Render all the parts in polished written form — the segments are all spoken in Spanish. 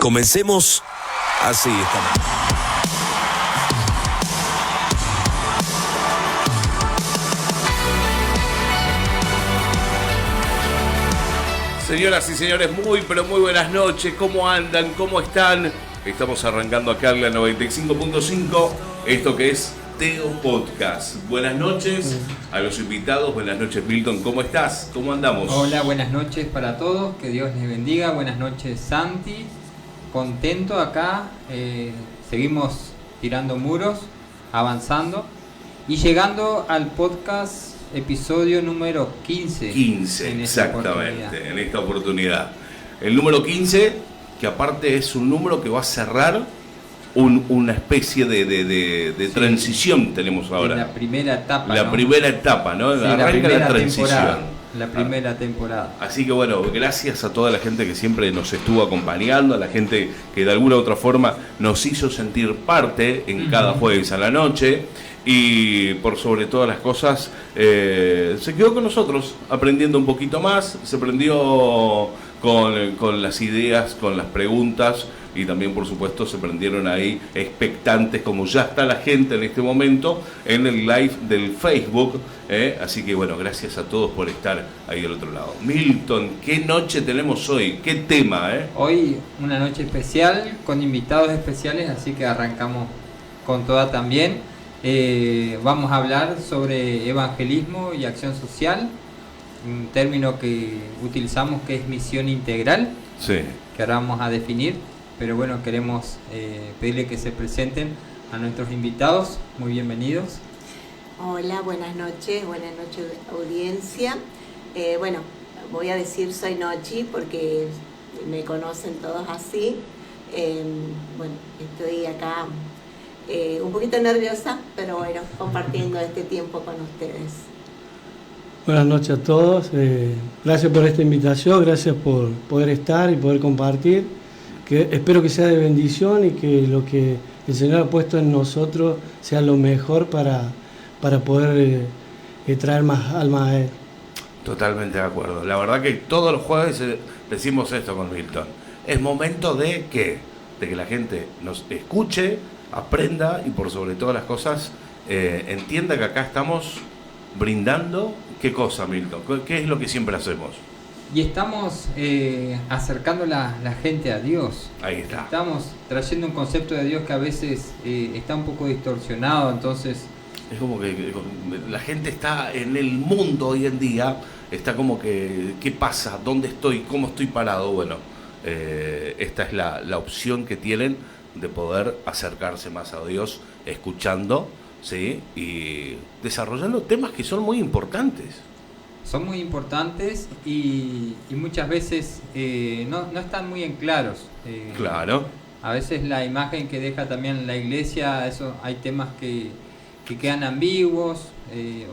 Comencemos así estamos. Señoras y señores, muy buenas noches. ¿Cómo andan? ¿Cómo están? Estamos arrancando acá en la 95.5, esto que es Teo Podcast. Buenas noches a los invitados. Buenas noches, Milton. ¿Cómo estás? ¿Cómo andamos? Hola, buenas noches para todos. Que Dios les bendiga. Buenas noches, Santi. Contento acá. Seguimos tirando muros, avanzando y llegando al podcast episodio número 15. 15, exactamente, en esta oportunidad. El número 15, que aparte es un número que va a cerrar una especie de transición tenemos ahora. La primera etapa. La primera etapa, ¿no? Sí, Arranca la transición. La primera temporada. Así que bueno, gracias a toda la gente que siempre nos estuvo acompañando, a la gente que de alguna u otra forma nos hizo sentir parte en cada jueves a la noche. Y por sobre todas las cosas, se quedó con nosotros aprendiendo un poquito más, se prendió con las ideas, con las preguntas, y también por supuesto se prendieron ahí expectantes, como ya está la gente en este momento en el live del Facebook, así que bueno, gracias a todos por estar ahí del otro lado. Milton, ¿qué noche tenemos hoy? ¿Qué tema? Hoy una noche especial, con invitados especiales, así que arrancamos con toda también. Vamos a hablar sobre evangelismo y acción social, un término que utilizamos que es misión integral, sí, que ahora vamos a definir, pero bueno, queremos pedirle que se presenten a nuestros invitados. Muy bienvenidos. Hola, buenas noches audiencia. Bueno, voy a decir soy Nochi porque me conocen todos así. Bueno, estoy acá un poquito nerviosa, pero bueno, compartiendo este tiempo con ustedes. Buenas noches a todos, gracias por esta invitación, gracias por poder estar y poder compartir, que espero que sea de bendición y que lo que el Señor ha puesto en nosotros sea lo mejor para poder traer más almas a Él. Totalmente de acuerdo. La verdad que todos los jueves decimos esto con Milton. Es momento de que la gente nos escuche, aprenda y por sobre todas las cosas entienda que acá estamos brindando. ¿Qué cosa, Milton? ¿Qué es lo que siempre hacemos? Y estamos acercando la gente a Dios. Ahí está. Estamos trayendo un concepto de Dios que a veces está un poco distorsionado, entonces... Es como que la gente está en el mundo hoy en día, está como que, ¿qué pasa? ¿Dónde estoy? ¿Cómo estoy parado? Bueno, esta es la opción que tienen de poder acercarse más a Dios, escuchando, ¿sí? Y desarrollando temas que son muy importantes. Son muy importantes y muchas veces no están muy en claros. Claro. A veces la imagen que deja también la iglesia, eso, hay temas que quedan ambiguos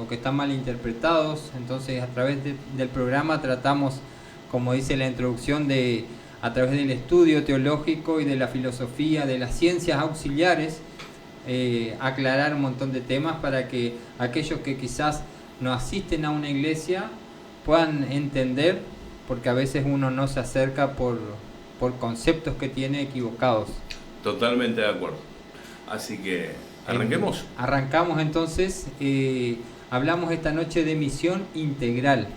o que están mal interpretados. Entonces a través del programa tratamos, como dice la introducción, a través del estudio teológico y de la filosofía, de las ciencias auxiliares, aclarar un montón de temas para que aquellos que quizás no asisten a una iglesia puedan entender, porque a veces uno no se acerca por conceptos que tiene equivocados. Totalmente de acuerdo. Así que, ¿arranquemos? Arrancamos entonces, hablamos esta noche de misión integral.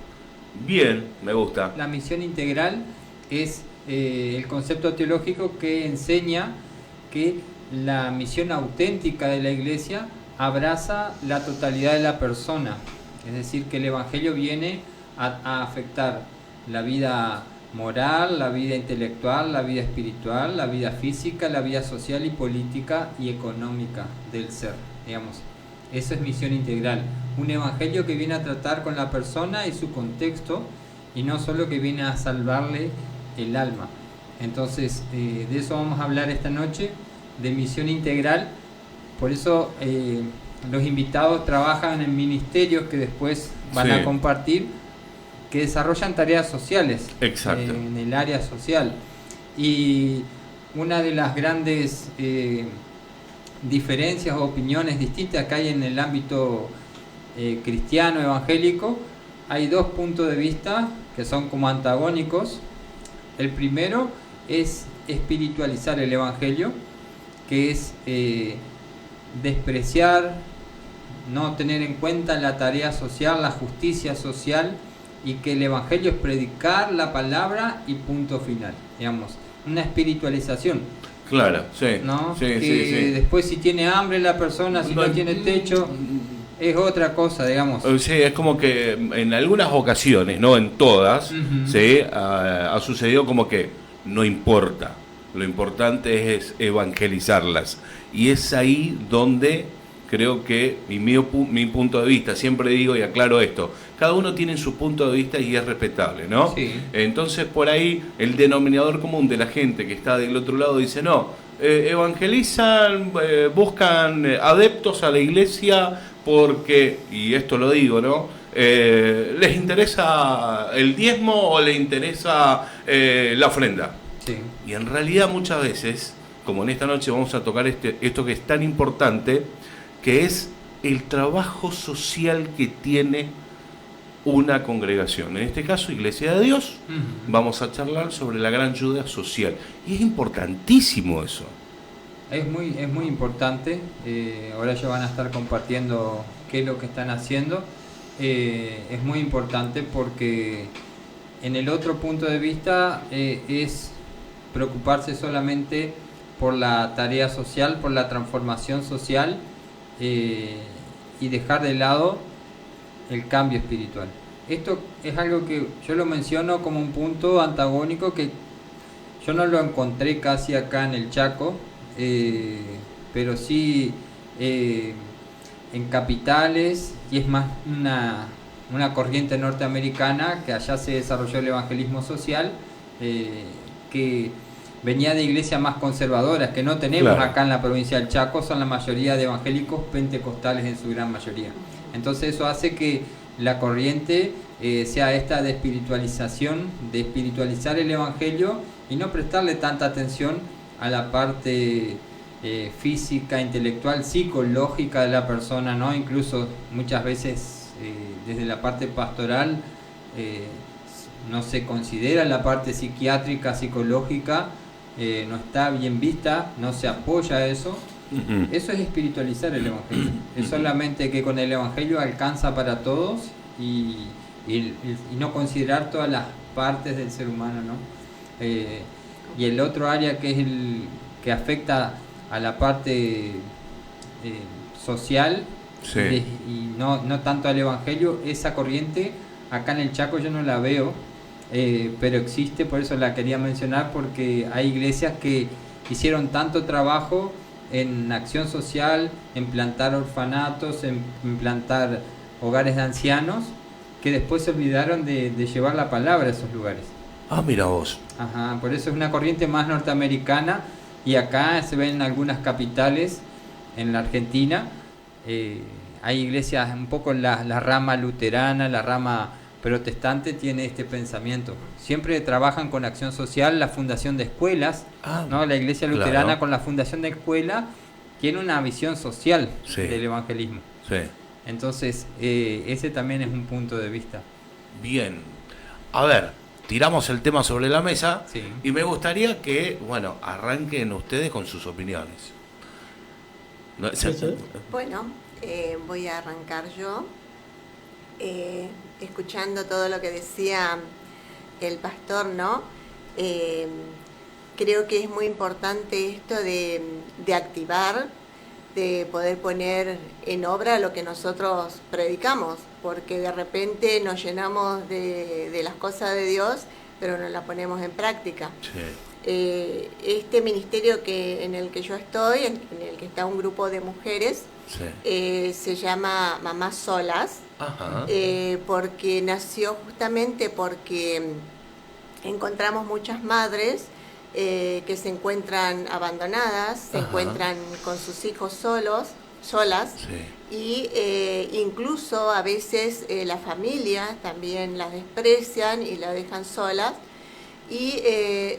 Bien, me gusta. La misión integral es el concepto teológico que enseña que la misión auténtica de la iglesia abraza la totalidad de la persona. Es decir, que el Evangelio viene a afectar la vida moral, la vida intelectual, la vida espiritual, la vida física, la vida social y política y económica del ser, digamos. Eso es misión integral. Un Evangelio que viene a tratar con la persona y su contexto y no solo que viene a salvarle el alma. Entonces, de eso vamos a hablar esta noche, de misión integral. Por eso los invitados trabajan en ministerios que después van a compartir, que desarrollan tareas sociales. Exacto. En el área social. Y una de las grandes diferencias o opiniones distintas que hay en el ámbito cristiano evangélico, hay dos puntos de vista que son como antagónicos. El primero es espiritualizar el Evangelio, que es despreciar, no tener en cuenta la tarea social, la justicia social, y que el Evangelio es predicar la palabra y punto final, digamos, una espiritualización. Claro, sí. ¿No? Sí, que sí. después si tiene hambre la persona, si no tiene techo, es otra cosa, digamos. Sí, es como que en algunas ocasiones, no en todas, ¿sí? Ha sucedido como que no importa. Lo importante es evangelizarlas. Y es ahí donde creo que mi punto de vista, siempre digo y aclaro esto, cada uno tiene su punto de vista y es respetable, ¿no? Sí. Entonces por ahí el denominador común de la gente que está del otro lado dice, no, evangelizan, buscan adeptos a la iglesia porque, y esto lo digo, ¿no? ¿Les interesa el diezmo o les interesa la ofrenda? Sí. Y en realidad muchas veces, como en esta noche vamos a tocar esto que es tan importante, que es el trabajo social que tiene una congregación. En este caso, Iglesia de Dios, vamos a charlar sobre la gran ayuda social. Y es importantísimo eso. Es muy importante. Ahora ya van a estar compartiendo qué es lo que están haciendo. Es muy importante porque en el otro punto de vista es preocuparse solamente por la tarea social, por la transformación social, y dejar de lado el cambio espiritual. Esto es algo que yo lo menciono como un punto antagónico que yo no lo encontré casi acá en el Chaco, pero sí en capitales, y es más una corriente norteamericana que allá se desarrolló el evangelismo social, que venía de iglesias más conservadoras, que no tenemos acá en la provincia del Chaco, son la mayoría de evangélicos pentecostales en su gran mayoría. Entonces eso hace que la corriente sea esta de espiritualización, de espiritualizar el evangelio y no prestarle tanta atención a la parte física, intelectual, psicológica de la persona, ¿no? Incluso muchas veces desde la parte pastoral no se considera la parte psiquiátrica, psicológica, no está bien vista, no se apoya eso. Eso es espiritualizar el evangelio. Es solamente que con el evangelio alcanza para todos y no considerar todas las partes del ser humano, ¿no? Y el otro área que es el que afecta a la parte social, Sí. Y no tanto al evangelio, esa corriente acá en el Chaco yo no la veo, pero existe, por eso la quería mencionar, porque hay iglesias que hicieron tanto trabajo en acción social, en plantar orfanatos, en plantar hogares de ancianos, que después se olvidaron de llevar la palabra a esos lugares. Ah, mira vos. Ajá, por eso es una corriente más norteamericana, y acá se ven en algunas capitales en la Argentina. Hay iglesias, un poco la rama luterana, la rama protestante tiene este pensamiento. Siempre trabajan con acción social, la fundación de escuelas, ¿no? La iglesia luterana, claro, con la fundación de escuela tiene una visión social, sí, del evangelismo. Sí. Entonces, ese también es un punto de vista. Bien. A ver, tiramos el tema sobre la mesa, sí, y me gustaría que, bueno, arranquen ustedes con sus opiniones. Bueno, voy a arrancar yo. Escuchando todo lo que decía el pastor, ¿no? Creo que es muy importante esto de activar, de poder poner en obra lo que nosotros predicamos, porque de repente nos llenamos de las cosas de Dios, pero no las ponemos en práctica. Sí. Este ministerio en el que yo estoy, en el que está un grupo de mujeres, sí, se llama Mamás Solas. Ajá. Porque nació justamente porque encontramos muchas madres que se encuentran abandonadas, se Ajá. encuentran con sus hijos solas, sí, y incluso a veces la familia también las desprecian y las dejan solas, y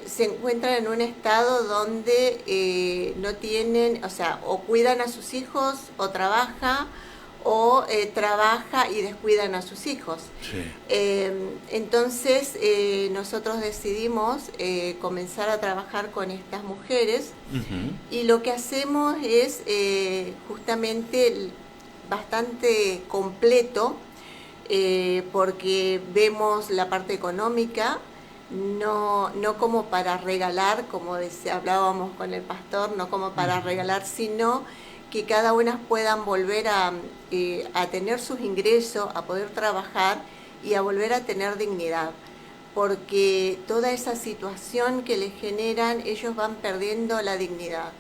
se encuentran en un estado donde no tienen, o sea, o cuidan a sus hijos o trabaja, o trabaja y descuidan a sus hijos. Sí. Entonces nosotros decidimos comenzar a trabajar con estas mujeres y lo que hacemos es justamente bastante completo porque vemos la parte económica, no como para regalar, como hablábamos con el pastor, no como para regalar, sino que cada una puedan volver a tener sus ingresos, a poder trabajar y a volver a tener dignidad, porque toda esa situación que les generan, ellos van perdiendo la dignidad.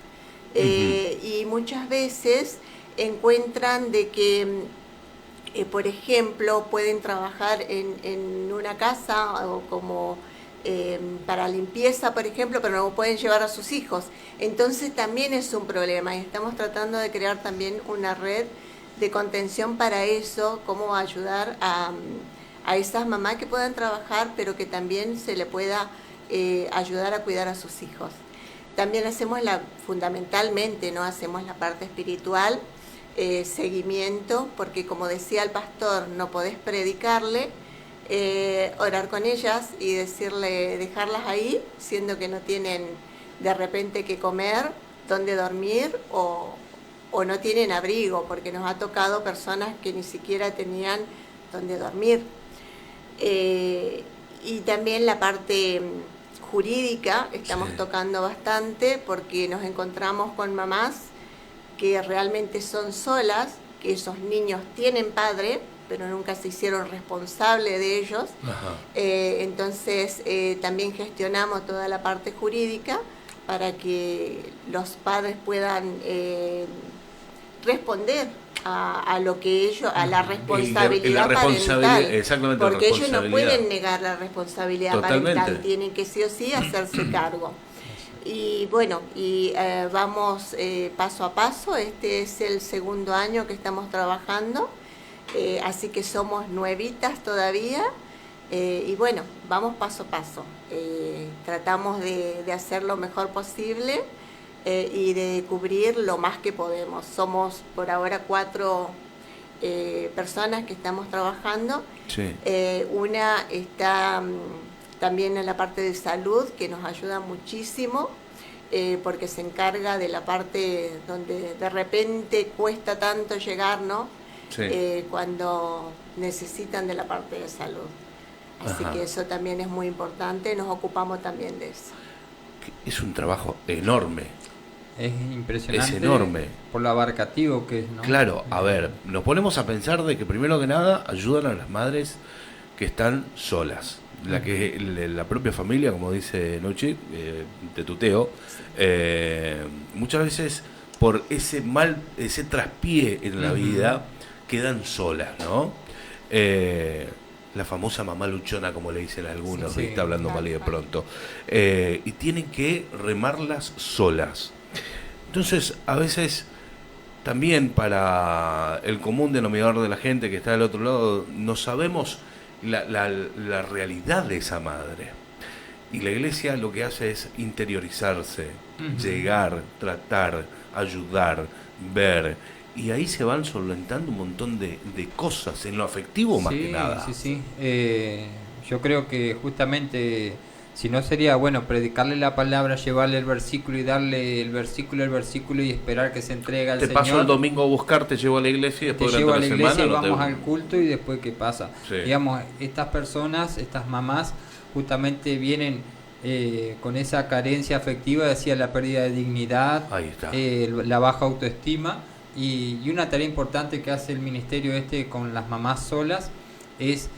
Y muchas veces encuentran de que, por ejemplo, pueden trabajar en una casa o como para limpieza, por ejemplo, pero no pueden llevar a sus hijos. Entonces también es un problema y estamos tratando de crear también una red de contención para eso, cómo ayudar a esas mamás que puedan trabajar, pero que también se le pueda ayudar a cuidar a sus hijos. También hacemos fundamentalmente, ¿no? Hacemos la parte espiritual, seguimiento, porque como decía el pastor, no podés predicarle, orar con ellas y dejarlas ahí, siendo que no tienen de repente que comer, dónde dormir o no tienen abrigo, porque nos ha tocado personas que ni siquiera tenían dónde dormir. Y también la parte jurídica estamos tocando bastante, porque nos encontramos con mamás que realmente son solas, que esos niños tienen padre, pero nunca se hicieron responsables de ellos. Entonces también gestionamos toda la parte jurídica para que los padres puedan responder a lo que ellos, a la responsabilidad parental, exactamente, porque ellos no pueden negar la responsabilidad parental, tienen que sí o sí hacerse cargo. Y bueno, vamos paso a paso. Este es el segundo año que estamos trabajando, así que somos nuevitas todavía, y bueno, vamos paso a paso. Tratamos de hacer lo mejor posible y de cubrir lo más que podemos. Somos por ahora 4 personas que estamos trabajando. Una está también en la parte de salud, que nos ayuda muchísimo, porque se encarga de la parte donde de repente cuesta tanto llegar, ¿no? Cuando necesitan de la parte de salud. Así que eso también es muy importante, nos ocupamos también de eso. Es un trabajo enorme. Es impresionante. Es enorme. Por lo abarcativo que es, ¿no? Claro, a ver, nos ponemos a pensar de que primero que nada ayudan a las madres que están solas. La propia familia, como dice Nochi, te tuteo, muchas veces por ese traspié en la vida quedan solas, ¿no? La famosa mamá luchona, como le dicen algunos, está hablando mal y de pronto, y tienen que remarlas solas. Entonces, a veces también para el común denominador de la gente que está del otro lado, no sabemos la realidad de esa madre. Y la iglesia lo que hace es interiorizarse, llegar, tratar, ayudar, ver. Y ahí se van solventando un montón de cosas, en lo afectivo más que nada. Yo creo que justamente, si no sería bueno predicarle la palabra, llevarle el versículo y darle el versículo y esperar que se entregue al Señor. Te paso el domingo a buscar, te llevo a la iglesia y después te llevo a la iglesia semana, y vamos al culto y después ¿qué pasa? Digamos, estas personas, estas mamás, justamente vienen con esa carencia afectiva, decía, la pérdida de dignidad, la baja autoestima. Y una tarea importante que hace el ministerio con las mamás solas es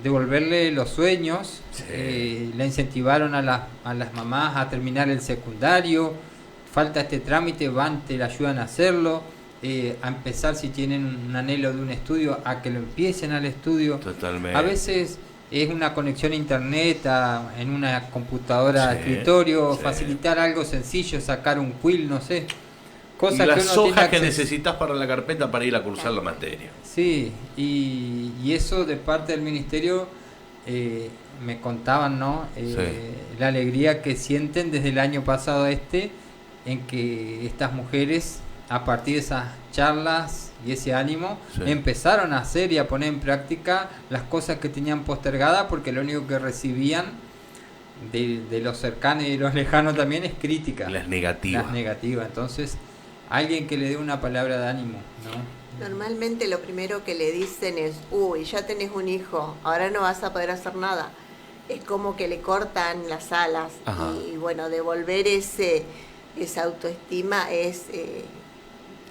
devolverle los sueños. La incentivaron a las mamás a terminar el secundario, falta este trámite, te la ayudan a hacerlo, a empezar, si tienen un anhelo de un estudio, a que lo empiecen al estudio. Totalmente. A veces es una conexión a internet, en una computadora de escritorio, facilitar algo sencillo, sacar un quill, no sé. Y las hojas que necesitas para la carpeta para ir a cursar la materia. Sí, y eso de parte del ministerio me contaban, ¿no? La alegría que sienten desde el año pasado en que estas mujeres a partir de esas charlas y ese ánimo, Sí. empezaron a hacer y a poner en práctica las cosas que tenían postergadas, porque lo único que recibían de los cercanos y de los lejanos también es crítica. Las negativas. Las negativas. Entonces, alguien que le dé una palabra de ánimo, ¿no? Normalmente lo primero que le dicen es, uy, ya tenés un hijo, ahora no vas a poder hacer nada. Es como que le cortan las alas. Ajá. Y bueno, devolver esa autoestima es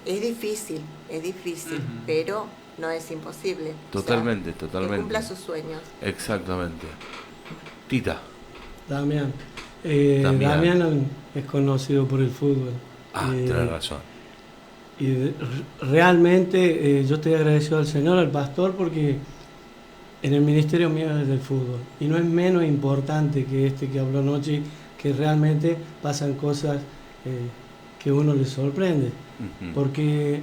difícil, Ujú. pero no es imposible. Totalmente, O sea, totalmente. que cumpla sus sueños. Exactamente. Tita. Damián. Damián. Es conocido por el fútbol. Tenés razón. Realmente yo estoy agradecido al Señor, al pastor, porque en el ministerio mío es del fútbol. Y no es menos importante que este que habló anoche, que realmente pasan cosas que uno le sorprende. Ujú. Porque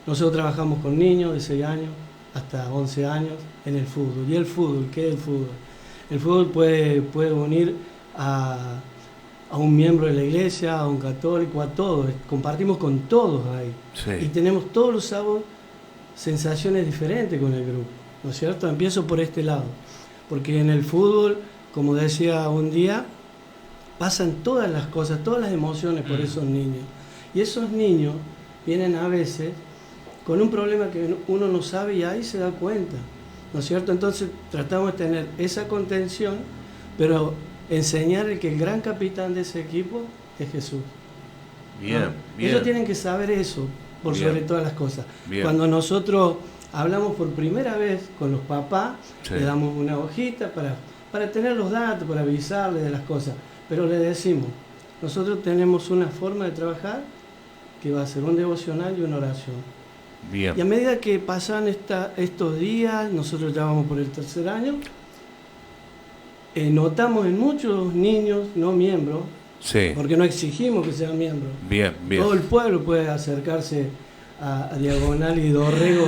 nosotros trabajamos con niños de 6 años hasta 11 años en el fútbol. ¿Y el fútbol? ¿Qué es el fútbol? El fútbol puede unir a un miembro de la iglesia, a un católico, a todos. Compartimos con todos ahí. Y Sí. tenemos todos los sábados sensaciones diferentes con el grupo, ¿no es cierto? Empiezo por este lado. Porque en el fútbol, como decía un día, pasan todas las cosas, todas las emociones por esos niños. Y esos niños vienen a veces con un problema que uno no sabe y ahí se da cuenta, ¿no es cierto? Entonces tratamos de tener esa contención, pero enseñarle que el gran capitán de ese equipo es Jesús. Bien, ¿no? bien. Ellos tienen que saber eso, por Bien. sobre todas las cosas. Bien. Cuando nosotros hablamos por primera vez con los papás, Sí. le damos una hojita para tener los datos, para avisarles de las cosas, pero le decimos, nosotros tenemos una forma de trabajar que va a ser un devocional y una oración. Bien. Y a medida que pasan estos días, nosotros ya vamos por el 3er año, notamos en muchos niños no miembros, Sí. porque no exigimos que sean miembros. Bien, bien. Todo el pueblo puede acercarse a Diagonal y Dorrego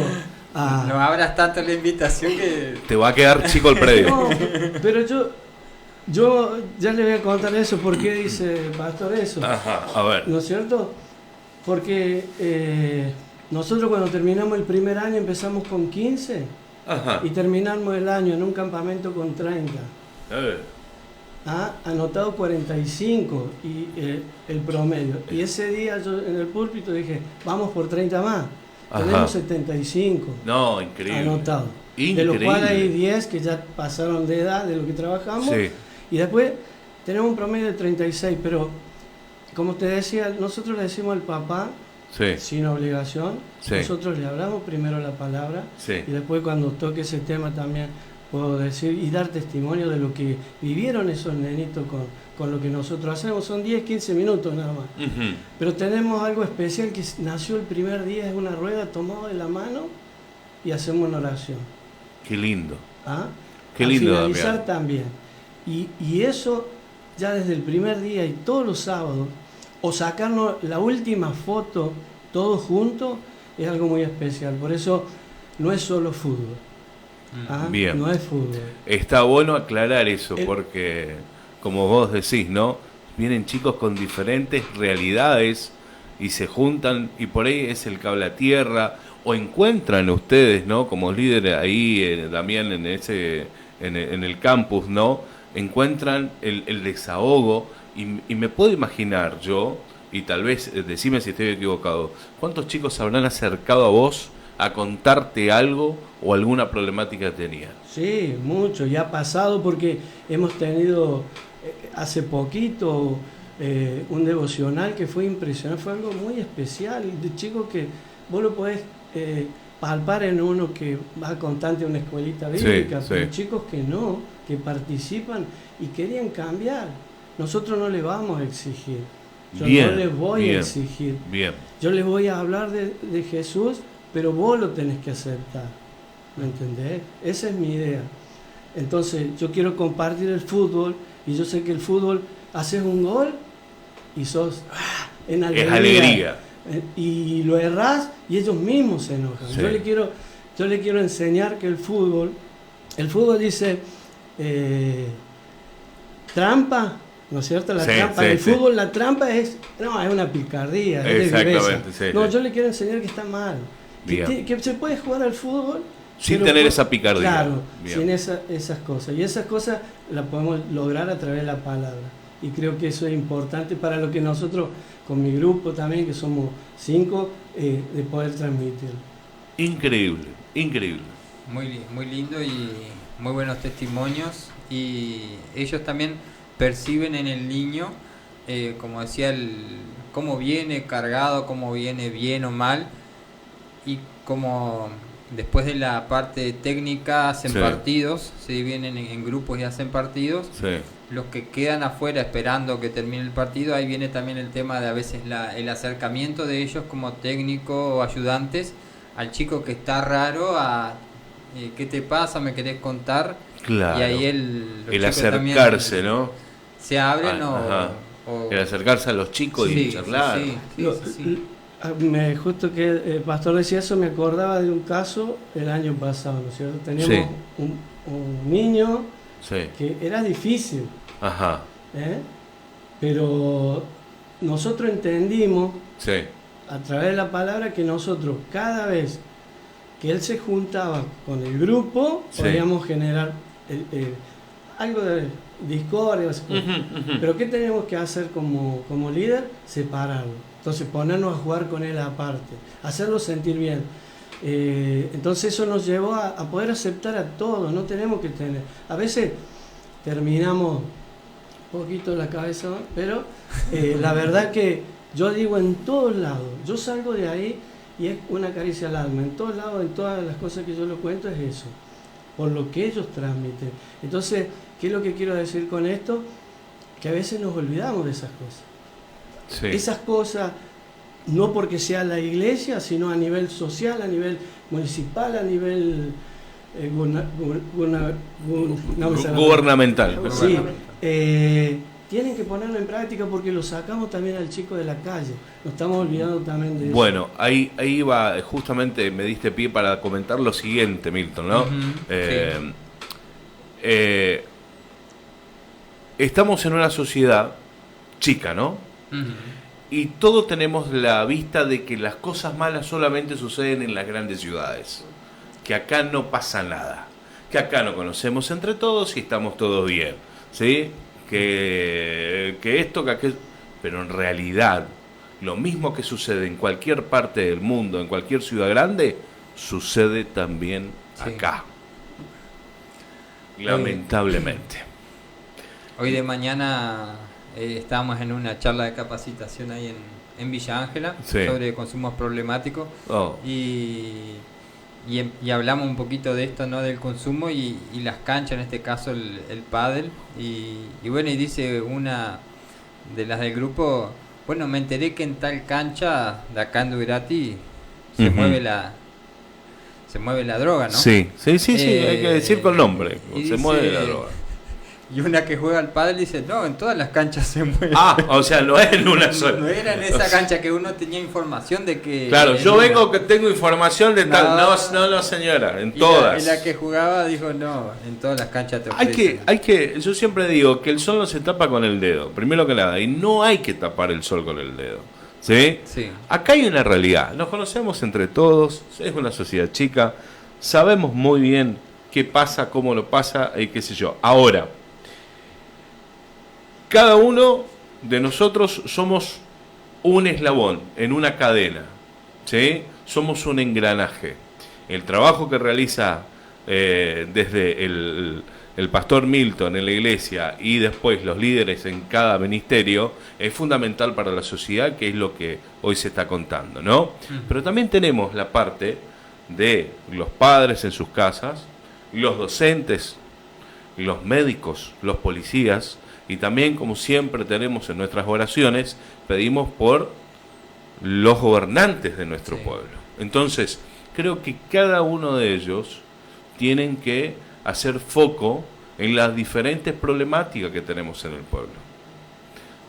No abras tanto la invitación que... Te va a quedar chico el predio. No, pero yo ya le voy a contar eso, ¿por qué dice Pastor eso? Ajá, a ver. ¿No es cierto? Porque nosotros cuando terminamos el primer año empezamos con 15 Ajá. y terminamos el año en un campamento con 30. Eh, Anotado 45 y el promedio. Y ese día yo en el púlpito dije, vamos por 30 más. Ajá. Tenemos 75 No, increíble. anotados. Increíble. De los cuales hay 10 que ya pasaron de edad de lo que trabajamos. Sí. Y después tenemos un promedio de 36. Pero como te decía, nosotros le decimos al papá, Sí. sin obligación, Sí. nosotros le hablamos primero la palabra. Sí. Y después cuando toque ese tema también puedo decir y dar testimonio de lo que vivieron esos nenitos con lo que nosotros hacemos. Son 10, 15 minutos nada más. Ujú. Pero tenemos algo especial que nació el primer día, es una rueda tomada de la mano y hacemos una oración. Qué lindo. ¿Ah? Qué Al lindo, finalizar Damián. también. Y eso ya desde el primer día y todos los sábados, o sacarnos la última foto todos juntos, es algo muy especial. Por eso no es solo fútbol. ¿Ah? Bien. No es fútbol. Está bueno aclarar eso El- porque, como vos decís, ¿no? Vienen chicos con diferentes realidades y se juntan y por ahí es el cable a tierra o encuentran ustedes, ¿no? Como líderes ahí, Damián, en el campus, ¿no? Encuentran el desahogo y me puedo imaginar yo, y tal vez decime si estoy equivocado, ¿cuántos chicos se habrán acercado a vos a contarte algo o alguna problemática que tenían? Sí, mucho. Ya ha pasado porque hemos tenido hace poquito un devocional que fue impresionante. Fue algo muy especial. De chicos que vos lo podés palpar en uno que va constante a una escuelita bíblica, Sí, pero sí. chicos que no, que participan y querían cambiar. Nosotros no les vamos a exigir. Yo Bien, no les voy bien. a exigir. Bien. Yo les voy a hablar de Jesús, pero vos lo tenés que aceptar. ¿Me entendés? Esa es mi idea. Entonces, yo quiero compartir el fútbol y yo sé que el fútbol, haces un gol y sos en alegría. Es alegría. Y lo errás y ellos mismos se enojan. Sí. Yo le quiero enseñar que el fútbol dice trampa ¿no es cierto? La Sí, trampa. sí, En el sí. fútbol la trampa es una picardía, es de viveza. Exactamente, sí, No, sí. yo le quiero enseñar que está mal. Bien. Que se puede jugar al fútbol Sin pero tener esa picardía. Claro, Bien. sin esas cosas. Y esas cosas las podemos lograr a través de la palabra. Y creo que eso es importante para lo que nosotros, con mi grupo también, que somos 5, de poder transmitir. Increíble, increíble. Muy lindo y muy buenos testimonios. Y ellos también perciben en el niño, como decía, cómo viene cargado, cómo viene bien o mal. Y como después de la parte técnica hacen Sí. partidos, se dividen en grupos y hacen partidos. Sí. Los que quedan afuera esperando que termine el partido, ahí viene también el tema de a veces el acercamiento de ellos como técnico o ayudantes al chico que está raro a ¿qué te pasa? ¿Me querés contar? Claro. Y ahí los El chicos acercarse, también ¿no? se abren Ajá. o El acercarse a los chicos y charlar. Justo que el pastor decía eso, me acordaba de un caso el año pasado, ¿no es cierto? Teníamos Sí. un niño Sí. que era difícil, Ajá. pero nosotros entendimos Sí. a través de la palabra que nosotros cada vez que él se juntaba con el grupo Sí. podíamos generar algo de discordia, pero ¿qué tenemos que hacer como líder? Separarlo. Entonces ponernos a jugar con él aparte, hacerlo sentir bien. Entonces eso nos llevó a poder aceptar a todos, no tenemos que tener. A veces terminamos un poquito la cabeza, pero la verdad que yo digo en todos lados, yo salgo de ahí y es una caricia al alma, en todos lados, en todas las cosas que yo les cuento es eso, por lo que ellos transmiten. Entonces, ¿qué es lo que quiero decir con esto? Que a veces nos olvidamos de esas cosas. Sí. Esas cosas, no porque sea la iglesia, sino a nivel social, a nivel municipal, a nivel Gubernamental. Sí, tienen que ponerlo en práctica porque lo sacamos también al chico de la calle. Nos estamos olvidando también de eso. Bueno, ahí va, justamente me diste pie para comentar lo siguiente, Milton, ¿no? Sí. Estamos en una sociedad chica, ¿no? Y todos tenemos la vista de que las cosas malas solamente suceden en las grandes ciudades, que acá no pasa nada, que acá nos conocemos entre todos y estamos todos bien, ¿sí? Que esto, que aquello, pero en realidad lo mismo que sucede en cualquier parte del mundo, en cualquier ciudad grande, sucede también acá, lamentablemente. Hoy de mañana estábamos en una charla de capacitación ahí en Villa Ángela, Sí. sobre consumos problemáticos. Oh. Y hablamos un poquito de esto, ¿no? Del consumo y las canchas, en este caso el pádel. Y bueno, y dice una de las del grupo, bueno, me enteré que en tal cancha de acá en Duirati se mueve la droga, ¿no? Sí, hay que decir con nombre, y se dice- mueve la droga. Y una que juega al pádel dice, no, en todas las canchas se mueve. O sea, no es en una sola. No era en esa cancha que uno tenía información de que... Claro, en yo una. vengo que tengo información de tal. No, señora, en Y todas. La que jugaba dijo, no, en todas las canchas te Hay que, yo siempre digo que el sol no se tapa con el dedo, primero que nada, y no hay que tapar el sol con el dedo. ¿Sí? Sí. Acá hay una realidad, nos conocemos entre todos, es una sociedad chica, sabemos muy bien qué pasa, cómo lo pasa y qué sé yo. Ahora, cada uno de nosotros somos un eslabón en una cadena, ¿sí? Somos un engranaje. El trabajo que realiza desde el pastor Milton en la iglesia y después los líderes en cada ministerio es fundamental para la sociedad, que es lo que hoy se está contando, ¿no? Pero también tenemos la parte de los padres en sus casas, los docentes, los médicos, los policías, y también, como siempre tenemos en nuestras oraciones, pedimos por los gobernantes de nuestro pueblo. Entonces, creo que cada uno de ellos tienen que hacer foco en las diferentes problemáticas que tenemos en el pueblo.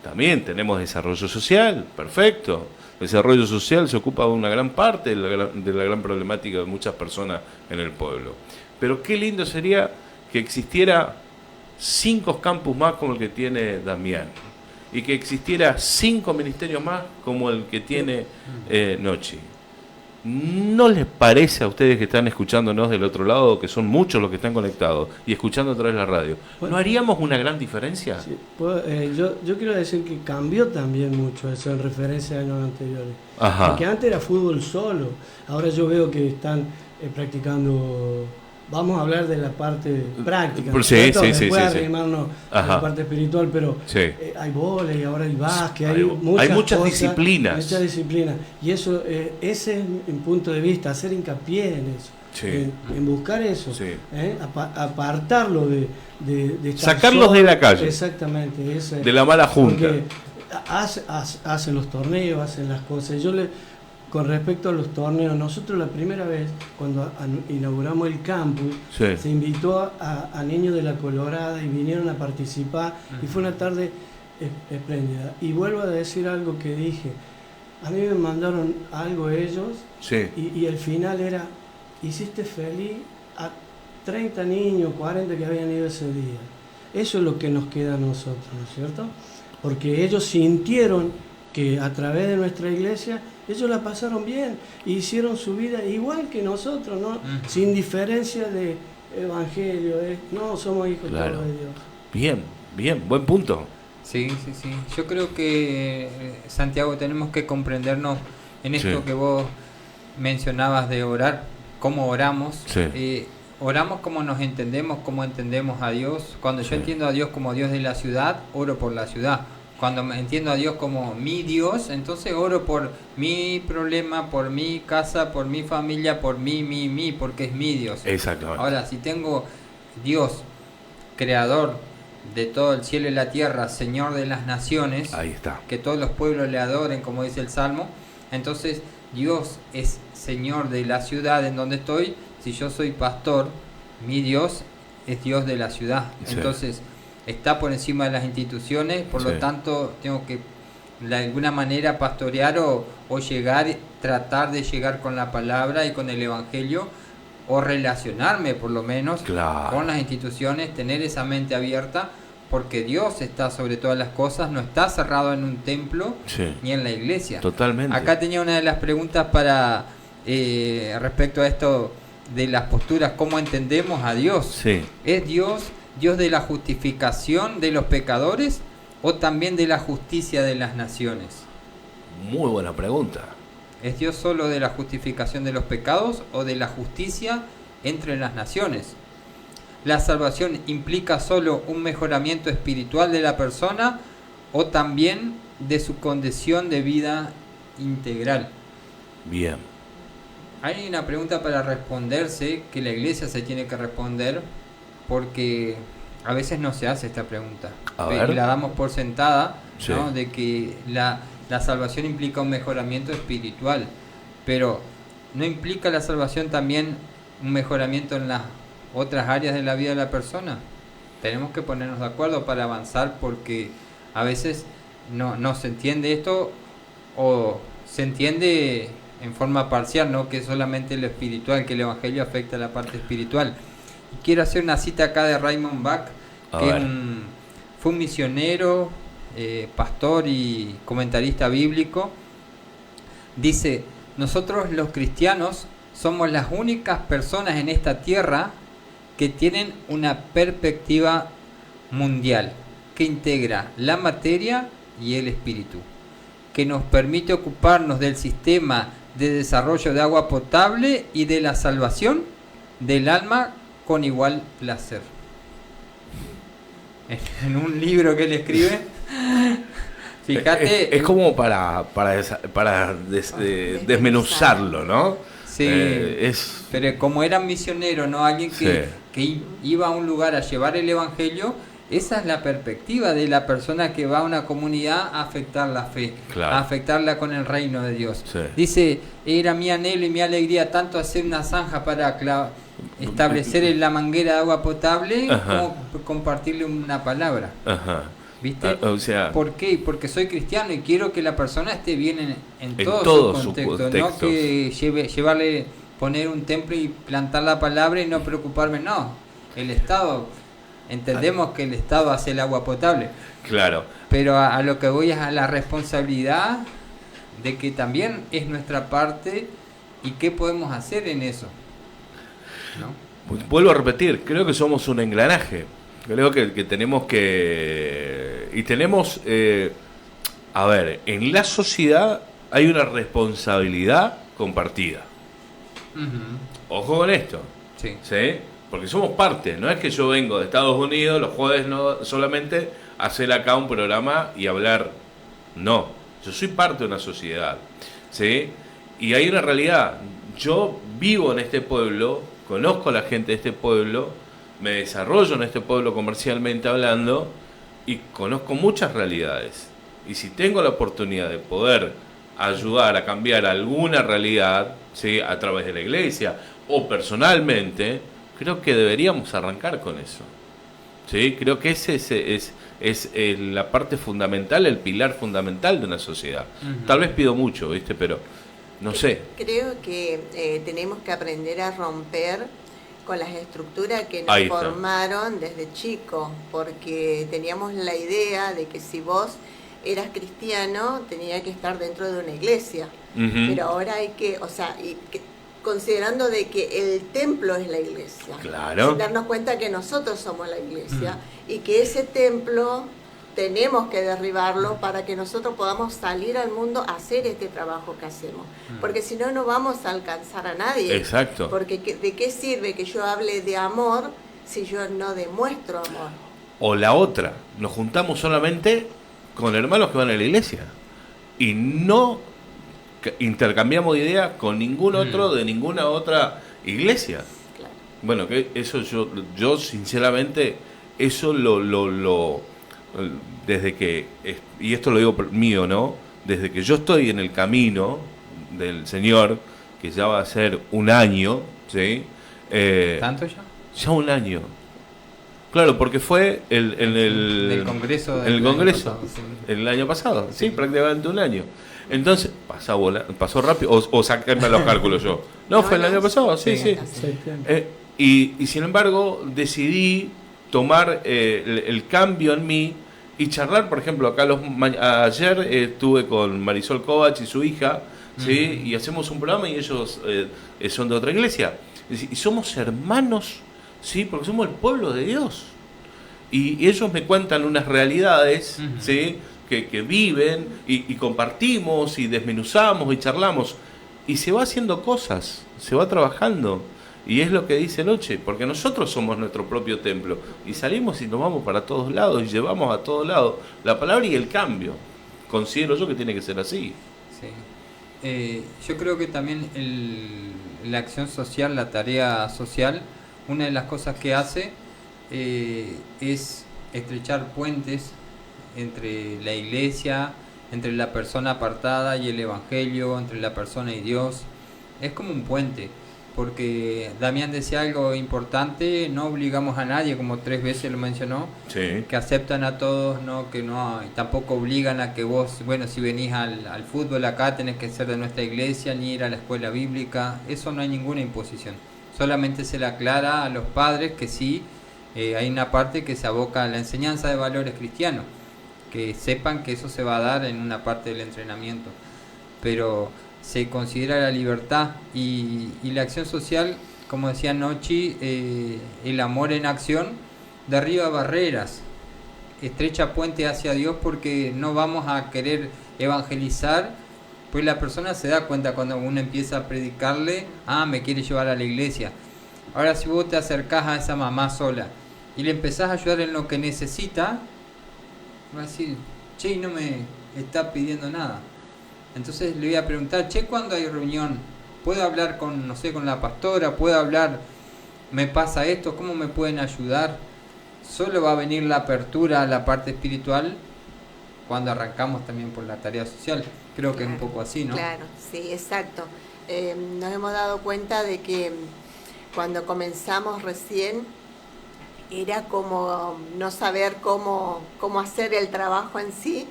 También tenemos desarrollo social, perfecto. El desarrollo social se ocupa de una gran parte de la gran problemática de muchas personas en el pueblo. Pero qué lindo sería que existiera 5 campus más como el que tiene Damián, y que existiera 5 ministerios más como el que tiene Nochi. ¿No les parece a ustedes que están escuchándonos del otro lado, que son muchos los que están conectados y escuchando a través de la radio, ¿no haríamos una gran diferencia? Sí, yo quiero decir que cambió también mucho eso en referencia a años anteriores. Ajá. Porque antes era fútbol solo, ahora yo veo que están practicando. Vamos a hablar de la parte práctica, ¿no? Sí, Después arrimarnos a la parte espiritual, pero sí. Hay vóley, ahora hay básquet, hay muchas cosas, disciplinas. Muchas disciplinas. Y eso, ese es mi punto de vista, hacer hincapié en eso, sí. en buscar eso, sí. apartarlo de estar sacarlos solo, de la calle. Exactamente. De la mala junta. Porque hacen los torneos, hacen las cosas. Con respecto a los torneos, nosotros la primera vez, cuando inauguramos el campus, sí. se invitó a niños de la Colorada y vinieron a participar, y fue una tarde espléndida. Y vuelvo a decir algo que dije, a mí me mandaron algo ellos, sí. y el final era, hiciste feliz a 30 niños, 40 que habían ido ese día. Eso es lo que nos queda a nosotros, ¿no es cierto? Porque ellos sintieron que a través de nuestra iglesia ellos la pasaron bien e hicieron su vida igual que nosotros, ¿no? Sin diferencia de evangelio, no somos hijos todos de Dios. Bien, buen punto. Sí. Yo creo que, Santiago, tenemos que comprendernos en esto que vos mencionabas de orar, cómo oramos. Sí. Oramos como nos entendemos, como entendemos a Dios. Cuando yo entiendo a Dios como Dios de la ciudad, oro por la ciudad. Cuando entiendo a Dios como mi Dios, entonces oro por mi problema, por mi casa, por mi familia, por mí, porque es mi Dios. Exactamente. Ahora, si tengo Dios, creador de todo el cielo y la tierra, Señor de las naciones, ahí está. Que todos los pueblos le adoren, como dice el Salmo, entonces Dios es Señor de la ciudad en donde estoy. Si yo soy pastor, mi Dios es Dios de la ciudad. Sí. Entonces está por encima de las instituciones, por lo tanto tengo que de alguna manera pastorear o tratar de llegar con la palabra y con el evangelio, o relacionarme por lo menos con las instituciones, tener esa mente abierta, porque Dios está sobre todas las cosas, no está cerrado en un templo ni en la iglesia. Totalmente. Acá tenía una de las preguntas para respecto a esto de las posturas, ¿cómo entendemos a Dios? Sí. ¿Es Dios de la justificación de los pecadores o también de la justicia de las naciones? Muy buena pregunta. ¿Es Dios solo de la justificación de los pecados o de la justicia entre las naciones? ¿La salvación implica solo un mejoramiento espiritual de la persona o también de su condición de vida integral? Bien. Hay una pregunta para responderse que la iglesia se tiene que responder, porque a veces no se hace esta pregunta. Y la damos por sentada, ¿no? De que la salvación implica un mejoramiento espiritual, pero ¿no implica la salvación también un mejoramiento en las otras áreas de la vida de la persona? Tenemos que ponernos de acuerdo para avanzar, porque a veces no se entiende esto, o se ente en forma parcial, ¿no? Que solamente lo espiritual, que el evangelio afecta a la parte espiritual. Y quiero hacer una cita acá de Raymond Bach, que fue un misionero, pastor y comentarista bíblico. Dice: nosotros los cristianos somos las únicas personas en esta tierra que tienen una perspectiva mundial, que integra la materia y el espíritu, que nos permite ocuparnos del sistema de desarrollo de agua potable y de la salvación del alma con igual placer. En un libro que él escribe, fíjate, es como para desmenuzarlo, ¿no? Sí, pero como era misionero, ¿no? Alguien que iba a un lugar a llevar el evangelio. Esa es la perspectiva de la persona que va a una comunidad a afectar la fe, a afectarla con el reino de Dios. Dice: era mi anhelo y mi alegría tanto hacer una zanja para establecer la manguera de agua potable, como compartirle una palabra. ¿Viste? ¿Por qué? Porque soy cristiano y quiero que la persona esté bien en todo su contexto, no que poner un templo y plantar la palabra y no preocuparme. No, el Estado Entendemos que el Estado hace el agua potable. Claro. Pero a lo que voy es a la responsabilidad de que también es nuestra parte y qué podemos hacer en eso, ¿no? Pues vuelvo a repetir, creo que somos un engranaje. Creo que tenemos que... Y tenemos... a ver, en la sociedad hay una responsabilidad compartida. Ojo con esto. Sí. ¿Sí? Porque somos parte. No es que yo vengo de Estados Unidos los jueves no solamente a hacer acá un programa y hablar. No. Yo soy parte de una sociedad. ¿Sí? Y hay una realidad. Yo vivo en este pueblo, conozco a la gente de este pueblo, me desarrollo en este pueblo comercialmente hablando y conozco muchas realidades. Y si tengo la oportunidad de poder ayudar a cambiar alguna realidad, ¿sí? A través de la iglesia o personalmente, creo que deberíamos arrancar con eso. ¿Sí? Creo que ese es la parte fundamental, el pilar fundamental de una sociedad. Tal vez pido mucho, ¿viste? Pero no sé. Creo que tenemos que aprender a romper con las estructuras que nos formaron desde chicos, porque teníamos la idea de que si vos eras cristiano, tenía que estar dentro de una iglesia. Pero ahora hay que, o sea, considerando de que el templo es la iglesia. Claro. Sin darnos cuenta que nosotros somos la iglesia y que ese templo tenemos que derribarlo para que nosotros podamos salir al mundo a hacer este trabajo que hacemos. Porque si no, no vamos a alcanzar a nadie. Exacto. Porque ¿de qué sirve que yo hable de amor si yo no demuestro amor? O la otra, nos juntamos solamente con hermanos que van a la iglesia y no intercambiamos ideas con ningún otro de ninguna otra iglesia. Claro. Bueno, que eso yo sinceramente eso lo desde que, y esto lo digo mío, ¿no? Desde que yo estoy en el camino del Señor, que ya va a ser un año, ¿sí? ¿Tanto ya? Ya un año. Claro, porque fue el Congreso el Congreso año pasado, sí. El año pasado, sí, prácticamente un año. Entonces, pasó rápido, o sacarme los cálculos yo. No, fue el año pasado, sí. Y sin embargo, decidí tomar el cambio en mí y charlar, por ejemplo, acá ayer estuve con Marisol Kovacs y su hija, ¿sí? Y hacemos un programa y ellos son de otra iglesia. Y somos hermanos, ¿sí? Porque somos el pueblo de Dios. Y ellos me cuentan unas realidades, ¿sí? Que viven y compartimos y desmenuzamos y charlamos. Y se va haciendo cosas, se va trabajando. Y es lo que dice Noche, porque nosotros somos nuestro propio templo. Y salimos y nos vamos para todos lados y llevamos a todos lados la palabra y el cambio. Considero yo que tiene que ser así. Sí. Yo creo que también la acción social, la tarea social, una de las cosas que hace es estrechar puentes entre la iglesia, entre la persona apartada y el evangelio, entre la persona y Dios. Es como un puente, porque Damián decía algo importante: no obligamos a nadie, como 3 veces lo mencionó, Sí. que aceptan a todos, no, que no, tampoco obligan a que vos, bueno, si venís al fútbol acá tenés que ser de nuestra iglesia, ni ir a la escuela bíblica. Eso no hay ninguna imposición, solamente se le aclara a los padres que sí, hay una parte que se aboca a la enseñanza de valores cristianos, que sepan que eso se va a dar en una parte del entrenamiento, pero se considera la libertad y la acción social, como decía Nochi, el amor en acción derriba barreras, estrecha puente hacia Dios, porque no vamos a querer evangelizar, pues la persona se da cuenta cuando uno empieza a predicarle: me quiere llevar a la iglesia. Ahora, si vos te acercás a esa mamá sola y le empezás a ayudar en lo que necesita, va a decir: che, no me está pidiendo nada. Entonces le voy a preguntar: che, ¿cuándo hay reunión? ¿Puedo hablar con, no sé, con la pastora? ¿Puedo hablar? ¿Me pasa esto? ¿Cómo me pueden ayudar? Solo va a venir la apertura a la parte espiritual cuando arrancamos también por la tarea social. Creo que es un poco así, ¿no? Claro, sí, exacto. Nos hemos dado cuenta de que cuando comenzamos recién era como no saber cómo hacer el trabajo en sí,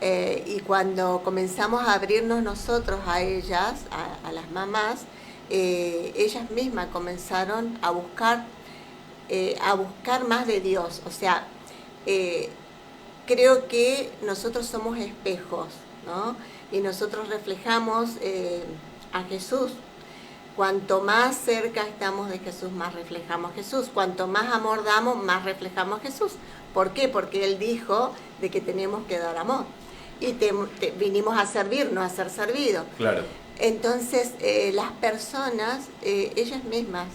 y cuando comenzamos a abrirnos nosotros a ellas, a las mamás, ellas mismas comenzaron a buscar a buscar más de Dios. O sea, creo que nosotros somos espejos, ¿no? Y nosotros reflejamos a Jesús. Cuanto más cerca estamos de Jesús, más reflejamos a Jesús. Cuanto más amor damos, más reflejamos a Jesús. ¿Por qué? Porque Él dijo de que tenemos que dar amor. Y vinimos a servir, no a ser servidos. Claro. Entonces, las personas, ellas mismas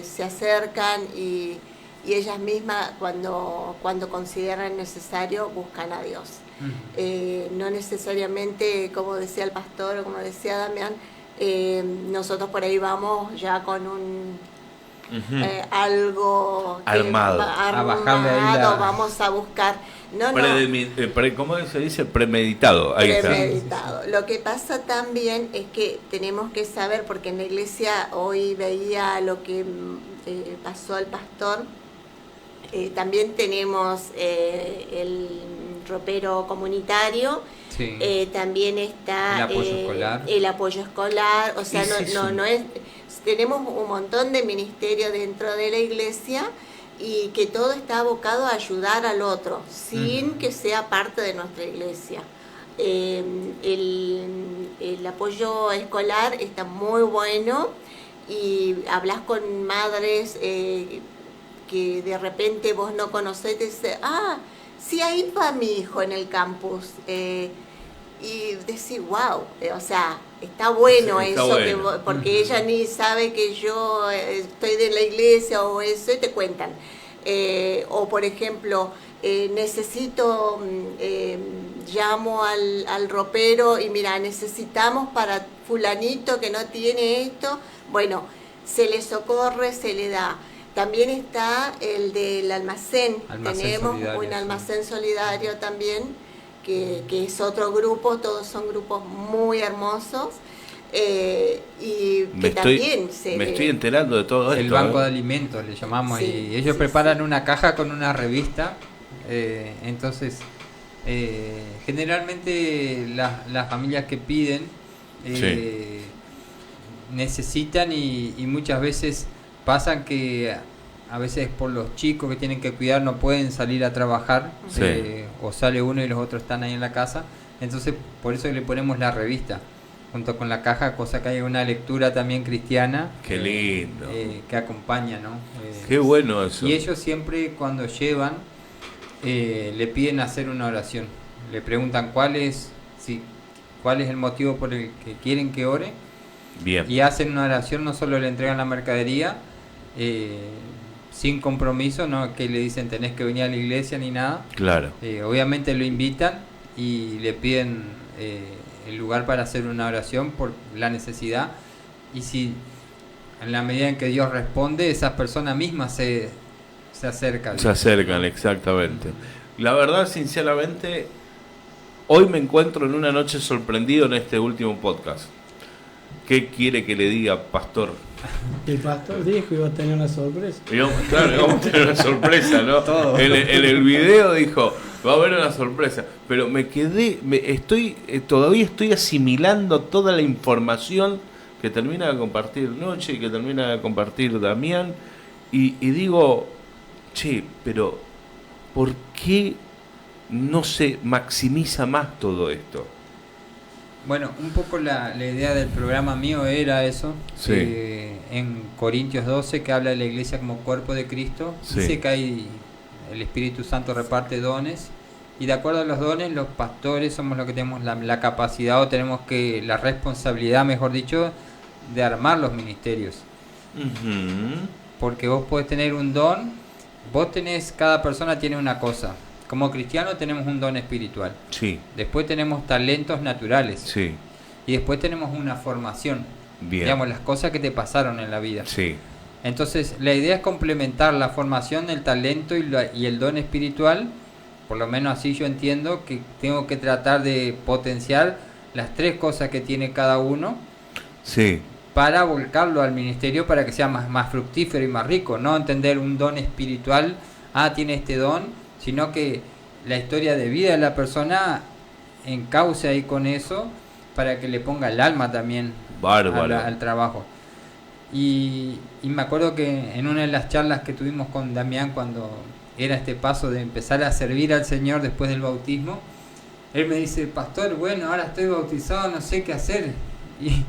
se acercan y ellas mismas, cuando consideran necesario, buscan a Dios. No necesariamente, como decía el pastor o como decía Damián, nosotros por ahí vamos ya con un algo armado, a bajarle ahí vamos a buscar. ¿Cómo se dice? Premeditado. Ahí premeditado. Lo que pasa también es que tenemos que saber, porque en la iglesia hoy veía lo que pasó al pastor. También tenemos el ropero comunitario. Sí. También está el apoyo escolar, o sea, no es, tenemos un montón de ministerios dentro de la iglesia y que todo está abocado a ayudar al otro, sin que sea parte de nuestra iglesia. El apoyo escolar está muy bueno y hablas con madres que de repente vos no conocés, te dice, sí, ahí va mi hijo en el campus. Y decís, wow, o sea, está bueno eso, bueno. Porque ella ni sabe que yo estoy de la iglesia o eso, y te cuentan. O por ejemplo, necesito, llamo al ropero y mira, necesitamos para fulanito que no tiene esto, bueno, se le socorre, se le da. También está el del almacén tenemos un almacén solidario también, que es otro grupo, todos son grupos muy hermosos, y que también me estoy enterando de todo esto. El banco de alimentos le llamamos, sí, y ellos preparan una caja con una revista, entonces generalmente las familias que piden necesitan y muchas veces pasan que a veces por los chicos que tienen que cuidar no pueden salir a trabajar, o sale uno y los otros están ahí en la casa, entonces por eso le ponemos la revista junto con la caja, cosa que hay una lectura también cristiana. Qué lindo. Que acompaña, ¿no? Qué bueno eso. Y ellos siempre cuando llevan le piden hacer una oración, le preguntan cuál es el motivo por el que quieren que ore. Bien. Y hacen una oración, no solo le entregan la mercadería, sin compromiso, no que le dicen tenés que venir a la iglesia ni nada. Claro. Obviamente lo invitan y le piden el lugar para hacer una oración por la necesidad, y si en la medida en que Dios responde, esas personas mismas se acercan. Se acercan, exactamente. La verdad, sinceramente, hoy me encuentro en una noche sorprendido en este último podcast. ¿Qué quiere que le diga, pastor? El pastor dijo que iba a tener una sorpresa. Claro, íbamos a tener una sorpresa, ¿no? En el video dijo, va a haber una sorpresa. Pero todavía estoy asimilando toda la información que termina de compartir Noche y que termina de compartir Damián. Y digo, che, pero ¿por qué no se maximiza más todo esto? Bueno, un poco la idea del programa mío era eso. Sí. En Corintios 12, que habla de la iglesia como cuerpo de Cristo, dice que el Espíritu Santo reparte dones, y de acuerdo a los dones, los pastores somos los que tenemos la capacidad, o tenemos la responsabilidad, mejor dicho, de armar los ministerios. Uh-huh. Porque vos podés tener un don, cada persona tiene una cosa. Como cristianos tenemos un don espiritual. Sí. Después tenemos talentos naturales. Sí. Y después tenemos una formación. Bien. Digamos, las cosas que te pasaron en la vida. Sí. Entonces, la idea es complementar la formación, el talento y el don espiritual. Por lo menos así yo entiendo que tengo que tratar de potenciar las tres cosas que tiene cada uno. Sí. Para volcarlo al ministerio para que sea más fructífero y más rico. No entender un don espiritual, tiene este don, sino que la historia de vida de la persona encauce ahí con eso para que le ponga el alma también al trabajo. Y me acuerdo que en una de las charlas que tuvimos con Damián cuando era este paso de empezar a servir al Señor después del bautismo, él me dice, pastor, bueno, ahora estoy bautizado, no sé qué hacer. Y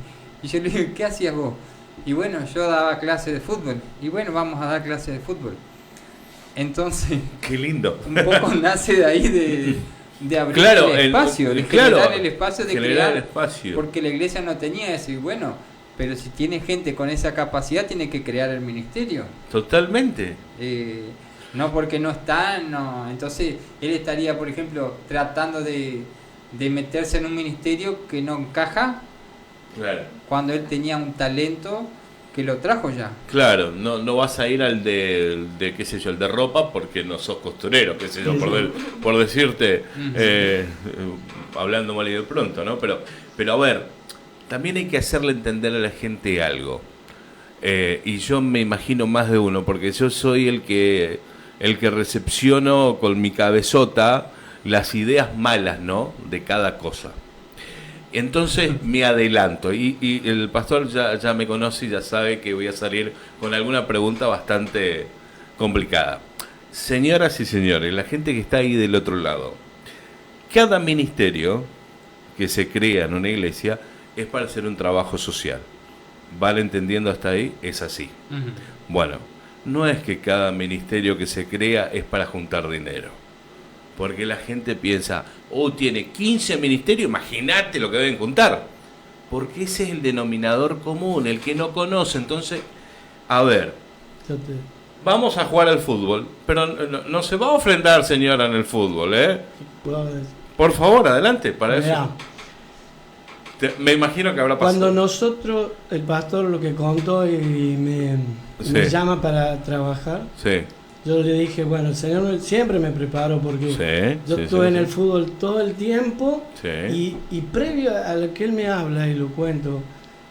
yo le digo, ¿qué hacías vos? Y bueno, yo daba clases de fútbol. Y bueno, vamos a dar clases de fútbol. Entonces, qué lindo. Un poco nace de ahí de abrir claro, el espacio, de claro, generar el espacio, de crear el espacio. Porque la iglesia no tenía eso. Y bueno, pero si tiene gente con esa capacidad, tiene que crear el ministerio. Totalmente. No porque no está, no. Entonces, él estaría, por ejemplo, tratando de meterse en un ministerio que no encaja, claro, cuando él tenía un talento que lo trajo ya. Claro, no vas a ir al de qué sé yo, el de ropa, porque no sos costurero, qué sé yo, por decirte, hablando mal y de pronto, ¿no? Pero a ver, también hay que hacerle entender a la gente algo. Y yo me imagino más de uno, porque yo soy el que recepciono con mi cabezota las ideas malas, ¿no? De cada cosa. Entonces me adelanto y el pastor ya me conoce y ya sabe que voy a salir con alguna pregunta bastante complicada. Señoras y señores, la gente que está ahí del otro lado, cada ministerio que se crea en una iglesia es para hacer un trabajo social. ¿Vale entendiendo hasta ahí? Es así. Bueno, no es que cada ministerio que se crea es para juntar dinero. Porque la gente piensa, tiene 15 ministerios, imagínate lo que deben juntar. Porque ese es el denominador común, el que no conoce. Entonces, a ver, vamos a jugar al fútbol, pero no se va a ofrendar, señora, en el fútbol, ¿eh? Por favor, adelante, para eso. Me imagino que habrá pasado. Cuando nosotros, el pastor lo que contó y me llama para trabajar, yo le dije, bueno, el Señor siempre me preparó porque yo estuve en el fútbol todo el tiempo y previo a lo que él me habla y lo cuento,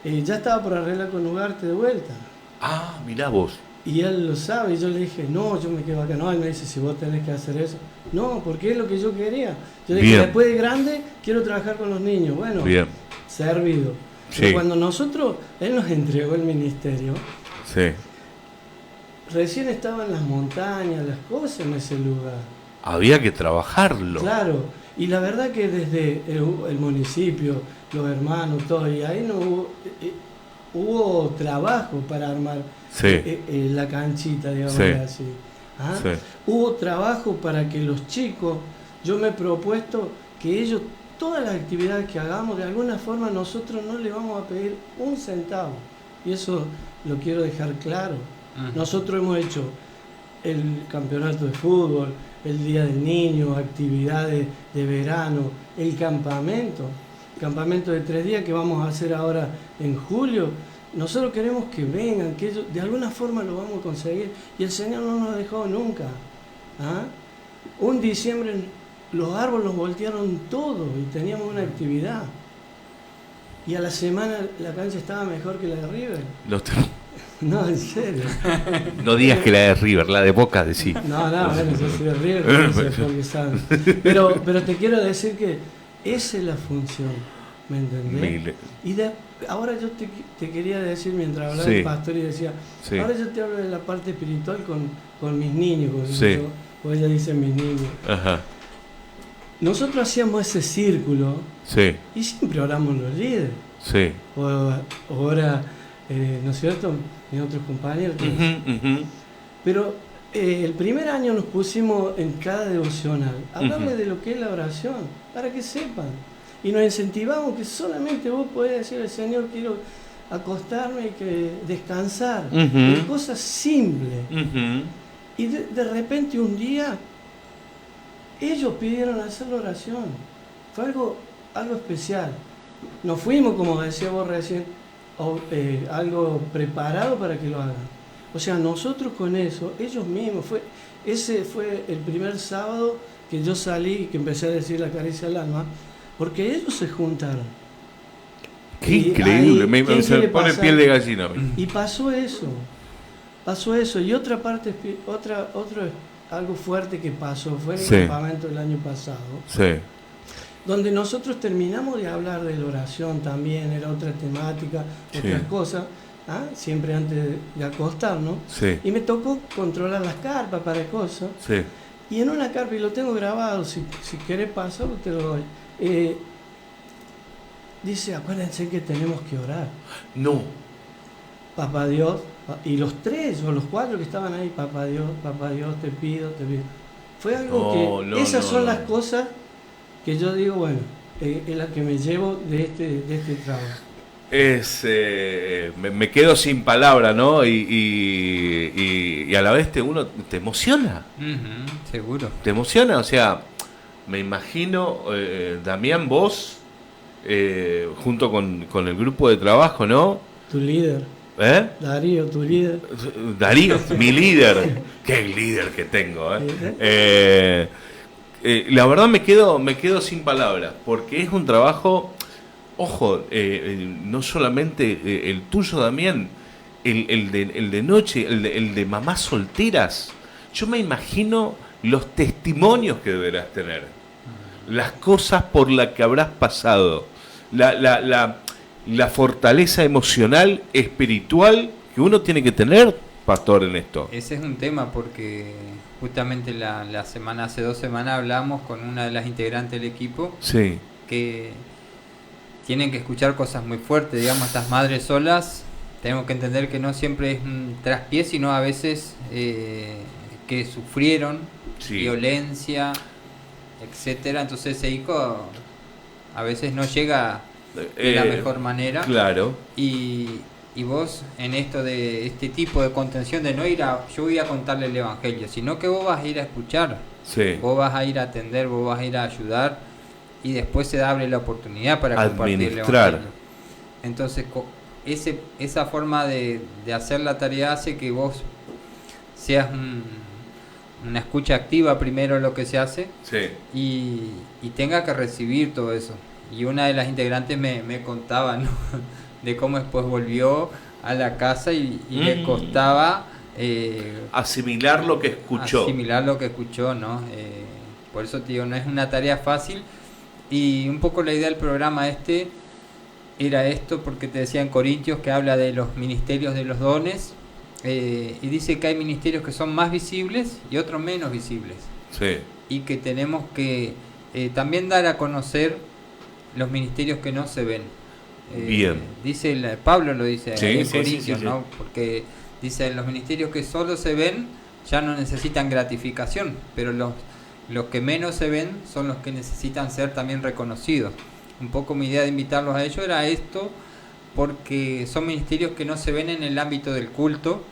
ya estaba por arreglar con Ugarte de vuelta. Ah, mirá vos. Y él lo sabe y yo le dije, no, yo me quedo acá. No, él me dice, si vos tenés que hacer eso. No, porque es lo que yo quería. Yo dije, después de grande quiero trabajar con los niños. Bueno, servido. Pero cuando él nos entregó el ministerio, recién estaba en las montañas, las cosas en ese lugar. Había que trabajarlo. Claro, y la verdad que desde el municipio, los hermanos, todo, y ahí no hubo trabajo para armar la canchita, digamos así. Hubo trabajo para que los chicos, yo me he propuesto que ellos, todas las actividades que hagamos, de alguna forma nosotros no le vamos a pedir un centavo. Y eso lo quiero dejar claro. Nosotros hemos hecho el campeonato de fútbol, el Día del Niño, actividades de verano, el campamento de 3 días que vamos a hacer ahora en julio. Nosotros queremos que vengan, que ellos de alguna forma lo vamos a conseguir. Y el Señor no nos ha dejado nunca. Un diciembre los árboles los voltearon todo y teníamos una actividad. Y a la semana la cancha estaba mejor que la de River. No, en serio. No digas que la de River, la de Boca, decí. No, bueno, yo soy de River, no sé porque saben. Pero te quiero decir que esa es la función, ¿me entendés? Y ahora yo te quería decir, mientras hablaba el pastor y decía, ahora yo te hablo de la parte espiritual con mis niños, como ella dice mis niños. Nosotros hacíamos ese círculo y siempre oramos los líderes. Ahora, ¿no es cierto? Mis otros compañeros. Pero el primer año nos pusimos en cada devocional a hablarle de lo que es la oración, para que sepan. Y nos incentivamos que solamente vos podés decirle, Señor, quiero acostarme y que descansar. Cosas simples. Y de repente un día ellos pidieron hacer la oración. Fue algo especial. Nos fuimos, como decía vos recién, algo preparado para que lo hagan. O sea, nosotros con eso, ellos mismos, ese fue el primer sábado que yo salí y que empecé a decir la caricia al alma, porque ellos se juntaron. Qué increíble, se pone piel de gallina. Y pasó eso. Y otra parte, algo fuerte que pasó fue en el campamento del año pasado. Donde nosotros terminamos de hablar de la oración también, era otra temática, otras cosas, siempre antes de acostarnos, Sí. y me tocó controlar las carpas para cosas. Sí. Y en una carpa, y lo tengo grabado, si querés pasarlo, te lo doy. Dice, acuérdense que tenemos que orar. No. Papá Dios, y los 3 o los 4 que estaban ahí, Papá Dios, te pido, te pido. Fue algo esas son las cosas que yo digo, bueno, es la que me llevo de este trabajo. Me quedo sin palabra, ¿no? Y a la vez uno te emociona. Seguro. ¿Te emociona? O sea, me imagino, Damián, vos, junto con el grupo de trabajo, ¿no? Tu líder. ¿Eh? Darío, tu líder. Darío, mi líder. Qué líder que tengo, la verdad me quedo sin palabras, porque es un trabajo, ojo, no solamente el tuyo, Damián, el de noche, el de mamás solteras. Yo me imagino los testimonios que deberás tener, las cosas por las que habrás pasado, la fortaleza emocional, espiritual que uno tiene que tener, pastor, en esto. Ese es un tema porque justamente hace 2 semanas hablamos con una de las integrantes del equipo, sí, que tienen que escuchar cosas muy fuertes, digamos, estas madres solas. Tenemos que entender que no siempre es un traspié, sino a veces que sufrieron violencia, etcétera. Entonces ese hijo a veces no llega de la mejor manera. Claro. Y vos en esto de este tipo de contención, de no ir yo voy a contarle el evangelio, sino que vos vas a ir a escuchar, vos vas a ir a atender, vos vas a ir a ayudar, y después se abre la oportunidad para compartir el evangelio. Entonces esa forma de hacer la tarea hace que vos seas una escucha activa primero en lo que se hace, y tenga que recibir todo eso. Y una de las integrantes me contaba, ¿no? de cómo después volvió a la casa y le costaba asimilar lo que escuchó. ¿No? Por eso te digo, no es una tarea fácil. Y un poco la idea del programa era esto, porque te decía en Corintios que habla de los ministerios de los dones, y dice que hay ministerios que son más visibles y otros menos visibles. Y que tenemos que también dar a conocer los ministerios que no se ven. Bien. Dice Pablo lo dice en Corintios, ¿no? Porque dice, los ministerios que solo se ven ya no necesitan gratificación, pero los que menos se ven son los que necesitan ser también reconocidos. Un poco mi idea de invitarlos a ellos era esto, porque son ministerios que no se ven en el ámbito del culto.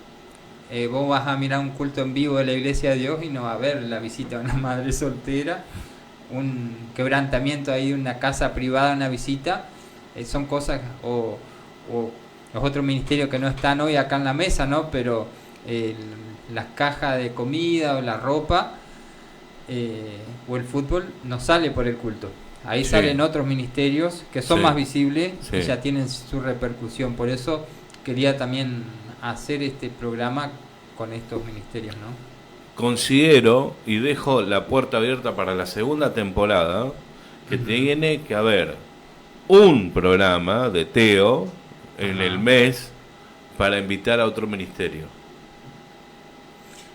Vos vas a mirar un culto en vivo de la Iglesia de Dios y no va a ver la visita de una madre soltera, un quebrantamiento ahí de una casa privada, una visita. Son cosas, o los otros ministerios que no están hoy acá en la mesa, ¿no? Pero las cajas de comida o la ropa o el fútbol no sale por el culto. Ahí salen otros ministerios que son más visibles y ya tienen su repercusión. Por eso quería también hacer este programa con estos ministerios, ¿no? Considero, y dejo la puerta abierta para la segunda temporada, que tiene que haber un programa de Teo en el mes para invitar a otro ministerio.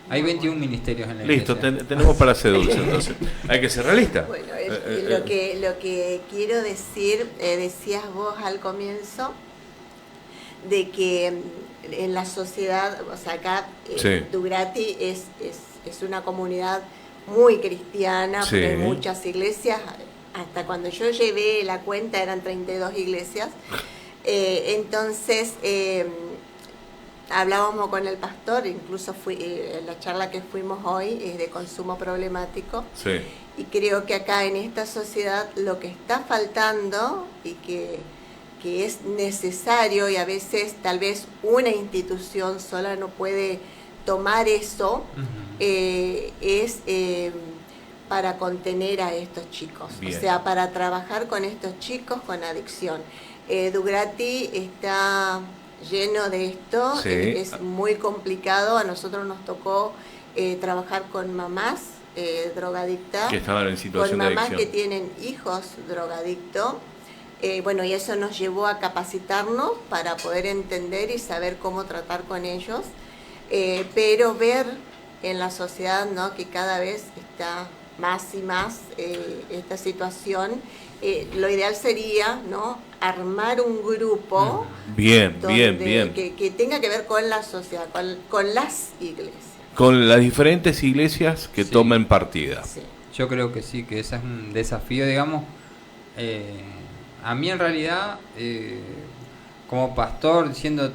Hay 21 ministerios en la Listo, iglesia. tenemos para hacer dulce, entonces. Hay que ser realista. Bueno, lo que quiero decir, decías vos al comienzo, de que en la sociedad, o sea, acá Dugrati es una comunidad muy cristiana, porque hay muchas iglesias. Hasta cuando yo llevé la cuenta eran 32 iglesias. Entonces hablábamos con el pastor, incluso en la charla que fuimos hoy es de consumo problemático. Y creo que acá en esta sociedad lo que está faltando y que es necesario, y a veces tal vez una institución sola no puede tomar eso, es para contener a estos chicos. Bien. O sea, para trabajar con estos chicos con adicción. Dugrati está lleno de esto, es muy complicado. A nosotros nos tocó trabajar con mamás drogadictas, que estaban en situación con mamás de adicción, que tienen hijos drogadictos. Bueno, y eso nos llevó a capacitarnos para poder entender y saber cómo tratar con ellos, pero ver en la sociedad, ¿no?, que cada vez está más y más esta situación. Lo ideal sería, ¿no?, armar un grupo bien, bien, donde, bien. que tenga que ver con la sociedad, con las iglesias. Con las diferentes iglesias que Sí. tomen partida. Sí. Yo creo que sí, que ese es un desafío, digamos. A mí en realidad, como pastor, siendo,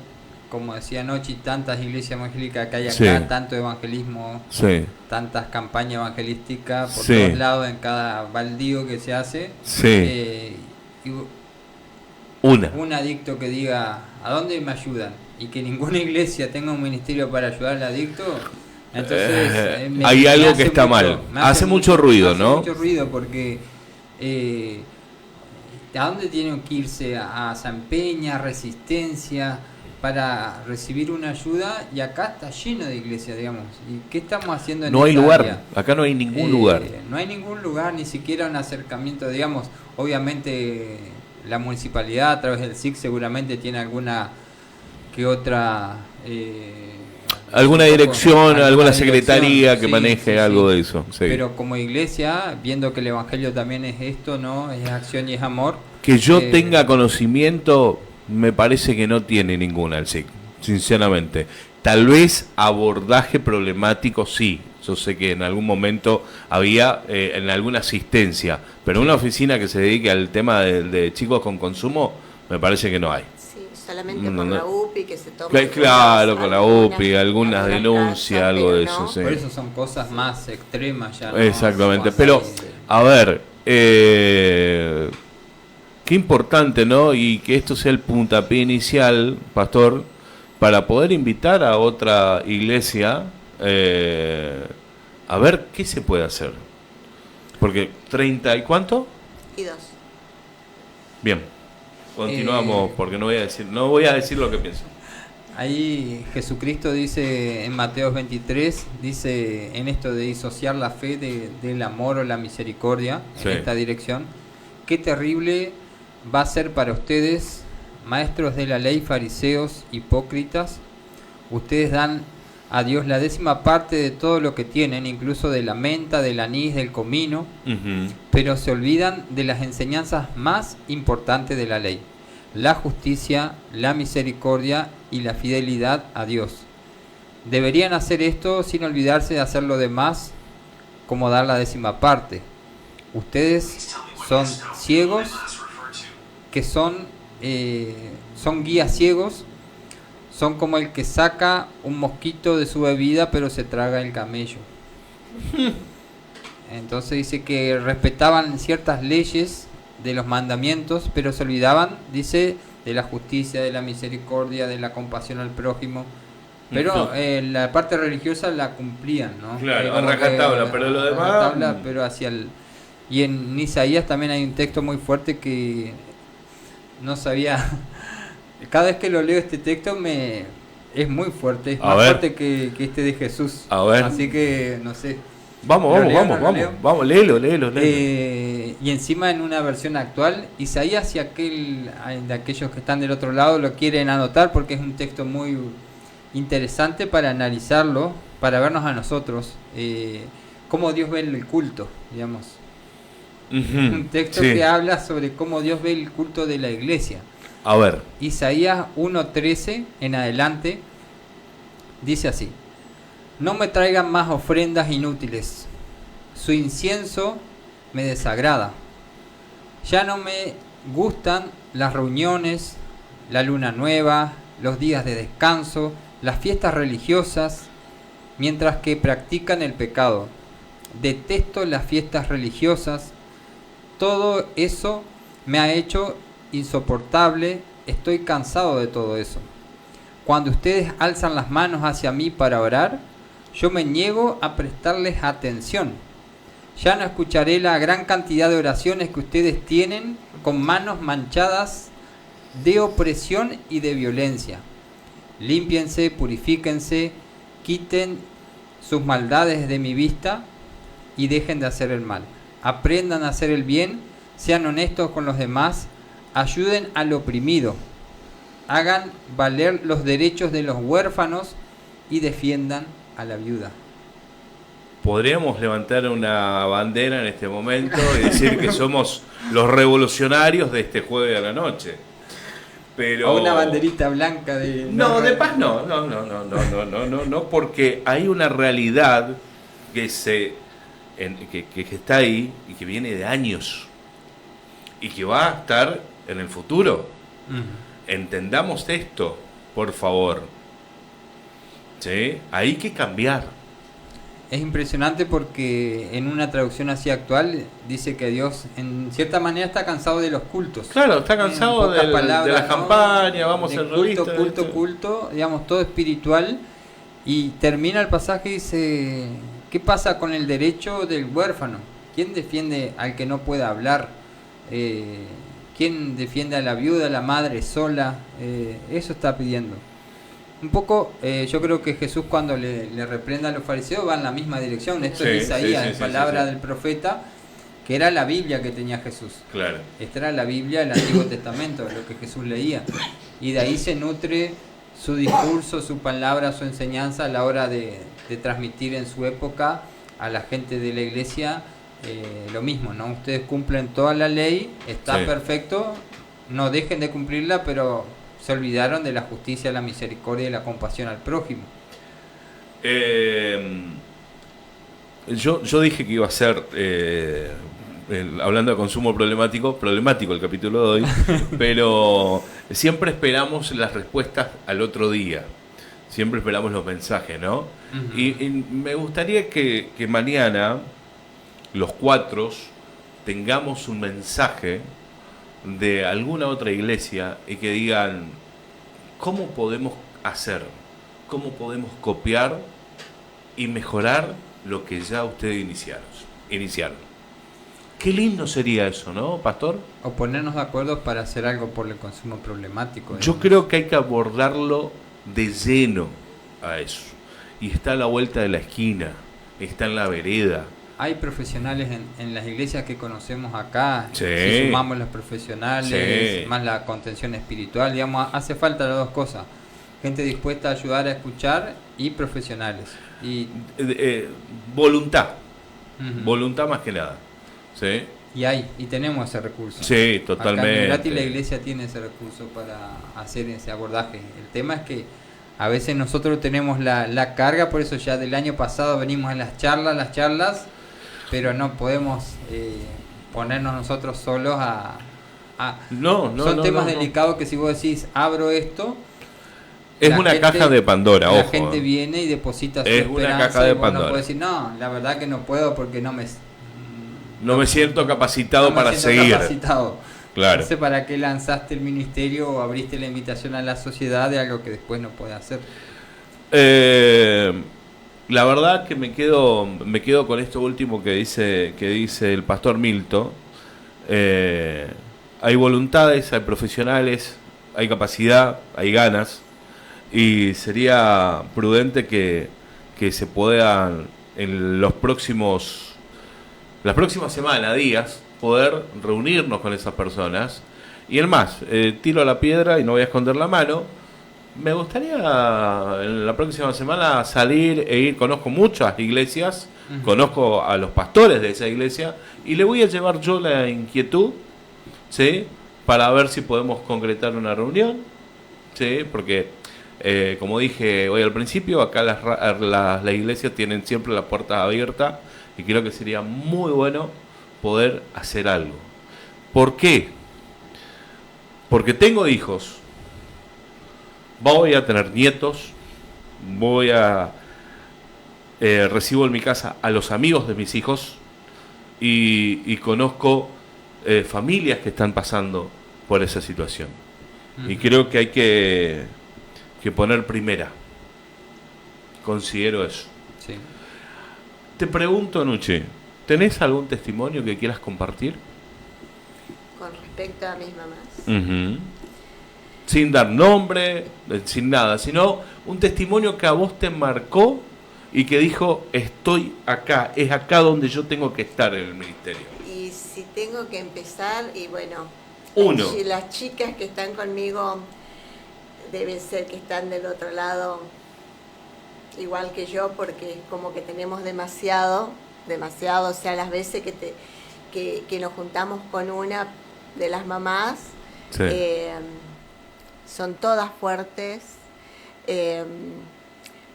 como decía Nochi, tantas iglesias evangélicas que hay acá, Sí. tanto evangelismo, Sí, tantas campañas evangelísticas por Sí. todos lados, en cada baldío que se hace. sí. Y Una. un adicto que diga, ¿a dónde me ayudan? Y que ninguna iglesia tenga un ministerio para ayudar al adicto. Entonces, hay algo hace que está mal. me Hace mucho ruido, hace ¿no? mucho ruido porque ¿a dónde tienen que irse? A San Peña, Resistencia, para recibir una ayuda, y acá está lleno de iglesias, digamos. ¿Y qué estamos haciendo en No hay esta lugar. área? Acá no hay ningún lugar. No hay ningún lugar, ni siquiera un acercamiento, digamos. Obviamente la municipalidad a través del SIC seguramente tiene alguna que otra... Alguna dirección, alguna secretaría que sí, maneje sí, algo sí. de eso. Sí. Pero como iglesia, viendo que el evangelio también es esto, ¿no? Es acción y es amor. Que yo eh, tenga conocimiento, me parece que no tiene ninguna el SIC, sinceramente. Tal vez abordaje problemático sí. Yo sé que en algún momento había en alguna asistencia, pero una oficina que se dedique al tema de chicos con consumo, me parece que no hay. Sí, solamente No, por no. la UPI que se toma. Claro, con la UPI, algunas denuncias, casos, algo pero de no. eso, sí. Por eso son cosas más extremas ya. ¿no? Exactamente, Cuando pero hay- a ver, qué importante, ¿no? Y que esto sea el puntapié inicial, pastor, para poder invitar a otra iglesia a ver qué se puede hacer. Porque 30 y cuánto? Y 2. Bien. Continuamos porque no voy a decir lo que pienso. Ahí Jesucristo dice en Mateo 23, dice en esto de disociar la fe del amor o la misericordia, Sí. en esta dirección, qué terrible va a ser para ustedes, maestros de la ley, fariseos, hipócritas. Ustedes dan a Dios la 10ª parte de todo lo que tienen, incluso de la menta, del anís, del comino, Ujú. pero se olvidan de las enseñanzas más importantes de la ley: la justicia, la misericordia y la fidelidad a Dios. Deberían hacer esto sin olvidarse de hacer lo demás, como dar la 10ª parte. Ustedes son ciegos, que son guías ciegos, son como el que saca un mosquito de su bebida pero se traga el camello. Entonces dice que respetaban ciertas leyes de los mandamientos, pero se olvidaban, dice, de la justicia, de la misericordia, de la compasión al prójimo. Pero la parte religiosa la cumplían, ¿no? Claro, Como a rajatabla, que- pero lo a demás- rajatabla, pero hacia el... Y en Isaías también hay un texto muy fuerte que no sabía... Cada vez que lo leo este texto es muy fuerte, es A más ver. fuerte que este de Jesús. A ver. Así que, no sé. Vamos, ¿Lo vamos, leo, vamos, no lo vamos, leo? vamos, léelo. Y encima en una versión actual, Isaías y de aquellos que están del otro lado lo quieren anotar porque es un texto muy interesante para analizarlo, para vernos a nosotros, cómo Dios ve el culto, digamos. Un texto Sí. que habla sobre cómo Dios ve el culto de la iglesia. A ver, Isaías 1:13 en adelante dice así: no me traigan más ofrendas inútiles, su incienso me desagrada. Ya no me gustan las reuniones, la luna nueva, los días de descanso, las fiestas religiosas, mientras que practican el pecado. Detesto las fiestas religiosas, todo eso me ha hecho insoportable, estoy cansado de todo eso. Cuando ustedes alzan las manos hacia mí para orar, yo me niego a prestarles atención. Ya no escucharé la gran cantidad de oraciones que ustedes tienen con manos manchadas de opresión y de violencia. Límpiense, purifíquense, quiten sus maldades de mi vista y dejen de hacer el mal. Aprendan a hacer el bien, sean honestos con los demás, ayuden al oprimido, hagan valer los derechos de los huérfanos y defiendan a la viuda. Podríamos levantar una bandera en este momento y decir que somos los revolucionarios de este jueves a la noche. Pero O una banderita blanca de... no, de paz no, no, porque hay una realidad que que está ahí y que viene de años y que va a estar en el futuro. Entendamos esto, por favor. ¿Sí? Hay que cambiar. Es impresionante porque en una traducción así actual dice que Dios en cierta manera está cansado de los cultos. Claro, está cansado de la campaña, vamos a culto, digamos, todo espiritual. Y termina el pasaje y dice, ¿qué pasa con el derecho del huérfano? ¿Quién defiende al que no pueda hablar? ¿Quién defiende a la viuda, a la madre sola? Eso está pidiendo. Un poco, yo creo que Jesús cuando le reprenda a los fariseos va en la misma dirección. Esto es Isaías, en palabra del profeta, que era la Biblia que tenía Jesús. Claro. Esta era la Biblia del Antiguo Testamento, lo que Jesús leía. Y de ahí se nutre su discurso, su palabra, su enseñanza a la hora de transmitir en su época a la gente de la iglesia lo mismo, ¿no? Ustedes cumplen toda la ley, está perfecto, no dejen de cumplirla, pero se olvidaron de la justicia, la misericordia y la compasión al prójimo. Yo dije que iba a ser, hablando de consumo problemático el capítulo de hoy, pero siempre esperamos las respuestas al otro día, siempre esperamos los mensajes, ¿no? Y me gustaría que mañana los cuatro tengamos un mensaje de alguna otra iglesia y que digan cómo podemos hacer, cómo podemos copiar y mejorar lo que ya ustedes iniciaron. Qué lindo sería eso, ¿no, pastor? O ponernos de acuerdo para hacer algo por el consumo problemático. Yo creo que hay que abordarlo de lleno a eso. Y está a la vuelta de la esquina, está en la vereda. Hay profesionales en las iglesias que conocemos acá, Sí. si sumamos los profesionales, Sí. más la contención espiritual, digamos, hace falta las dos cosas. Gente dispuesta a ayudar a escuchar y profesionales. Y Voluntad, voluntad más que nada. ¿Sí? y tenemos ese recurso. Sí, totalmente. Acá en Mirati la iglesia tiene ese recurso para hacer ese abordaje. El tema es que a veces nosotros tenemos la carga, por eso ya del año pasado venimos a las charlas, pero no podemos ponernos nosotros solos son temas delicados que si vos decís, abro esto... Es una caja de Pandora, ojo. La gente viene y deposita su esperanza. Es una caja de y vos Pandora. no podés decir, no, la verdad que no puedo porque no me siento capacitado para seguir. Capacitado. Claro. No sé para qué lanzaste el ministerio o abriste la invitación a la sociedad de algo que después no puede hacer. La verdad que me quedo con esto último que dice el pastor Milton. Hay voluntades, hay profesionales, hay capacidad, hay ganas, y sería prudente que se puedan en las próximas semanas, días, poder reunirnos con esas personas. Y el más, tiro la piedra y no voy a esconder la mano. Me gustaría en la próxima semana salir e ir, conozco muchas iglesias, conozco a los pastores de esa iglesia y le voy a llevar yo la inquietud, ¿sí? Para ver si podemos concretar una reunión, ¿sí? Porque como dije hoy al principio, acá las iglesias tienen siempre las puertas abiertas y creo que sería muy bueno poder hacer algo. ¿Por qué? Porque tengo hijos, voy a tener nietos, recibo en mi casa a los amigos de mis hijos y conozco familias que están pasando por esa situación. Y creo que hay que poner primera. Considero eso. Sí. Te pregunto, Nuche, ¿tenés algún testimonio que quieras compartir? Con respecto a mis mamás. Sin dar nombre, sin nada, sino un testimonio que a vos te marcó y que dijo, estoy acá, es acá donde yo tengo que estar en el ministerio. Y si tengo que empezar, y bueno, Uno. Las chicas que están conmigo deben ser que están del otro lado igual que yo, porque es como que tenemos demasiado, o sea, las veces que nos juntamos con una de las mamás, Sí. son todas fuertes,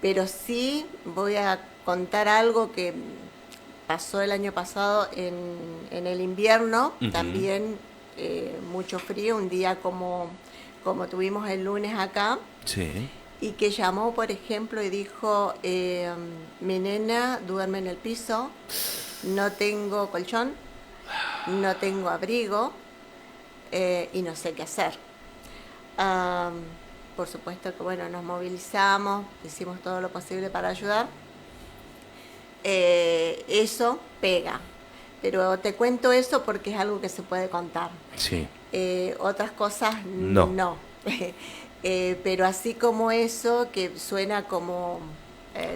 pero sí voy a contar algo que pasó el año pasado en el invierno, Ujú. también mucho frío, un día como tuvimos el lunes acá, Sí. y que llamó, por ejemplo, y dijo, mi nena duerme en el piso, no tengo colchón, no tengo abrigo, y no sé qué hacer. Por supuesto que bueno, nos movilizamos, hicimos todo lo posible para ayudar. Eso pega, pero te cuento eso porque es algo que se puede contar. Sí. Otras cosas No. no. Pero así como eso, que suena como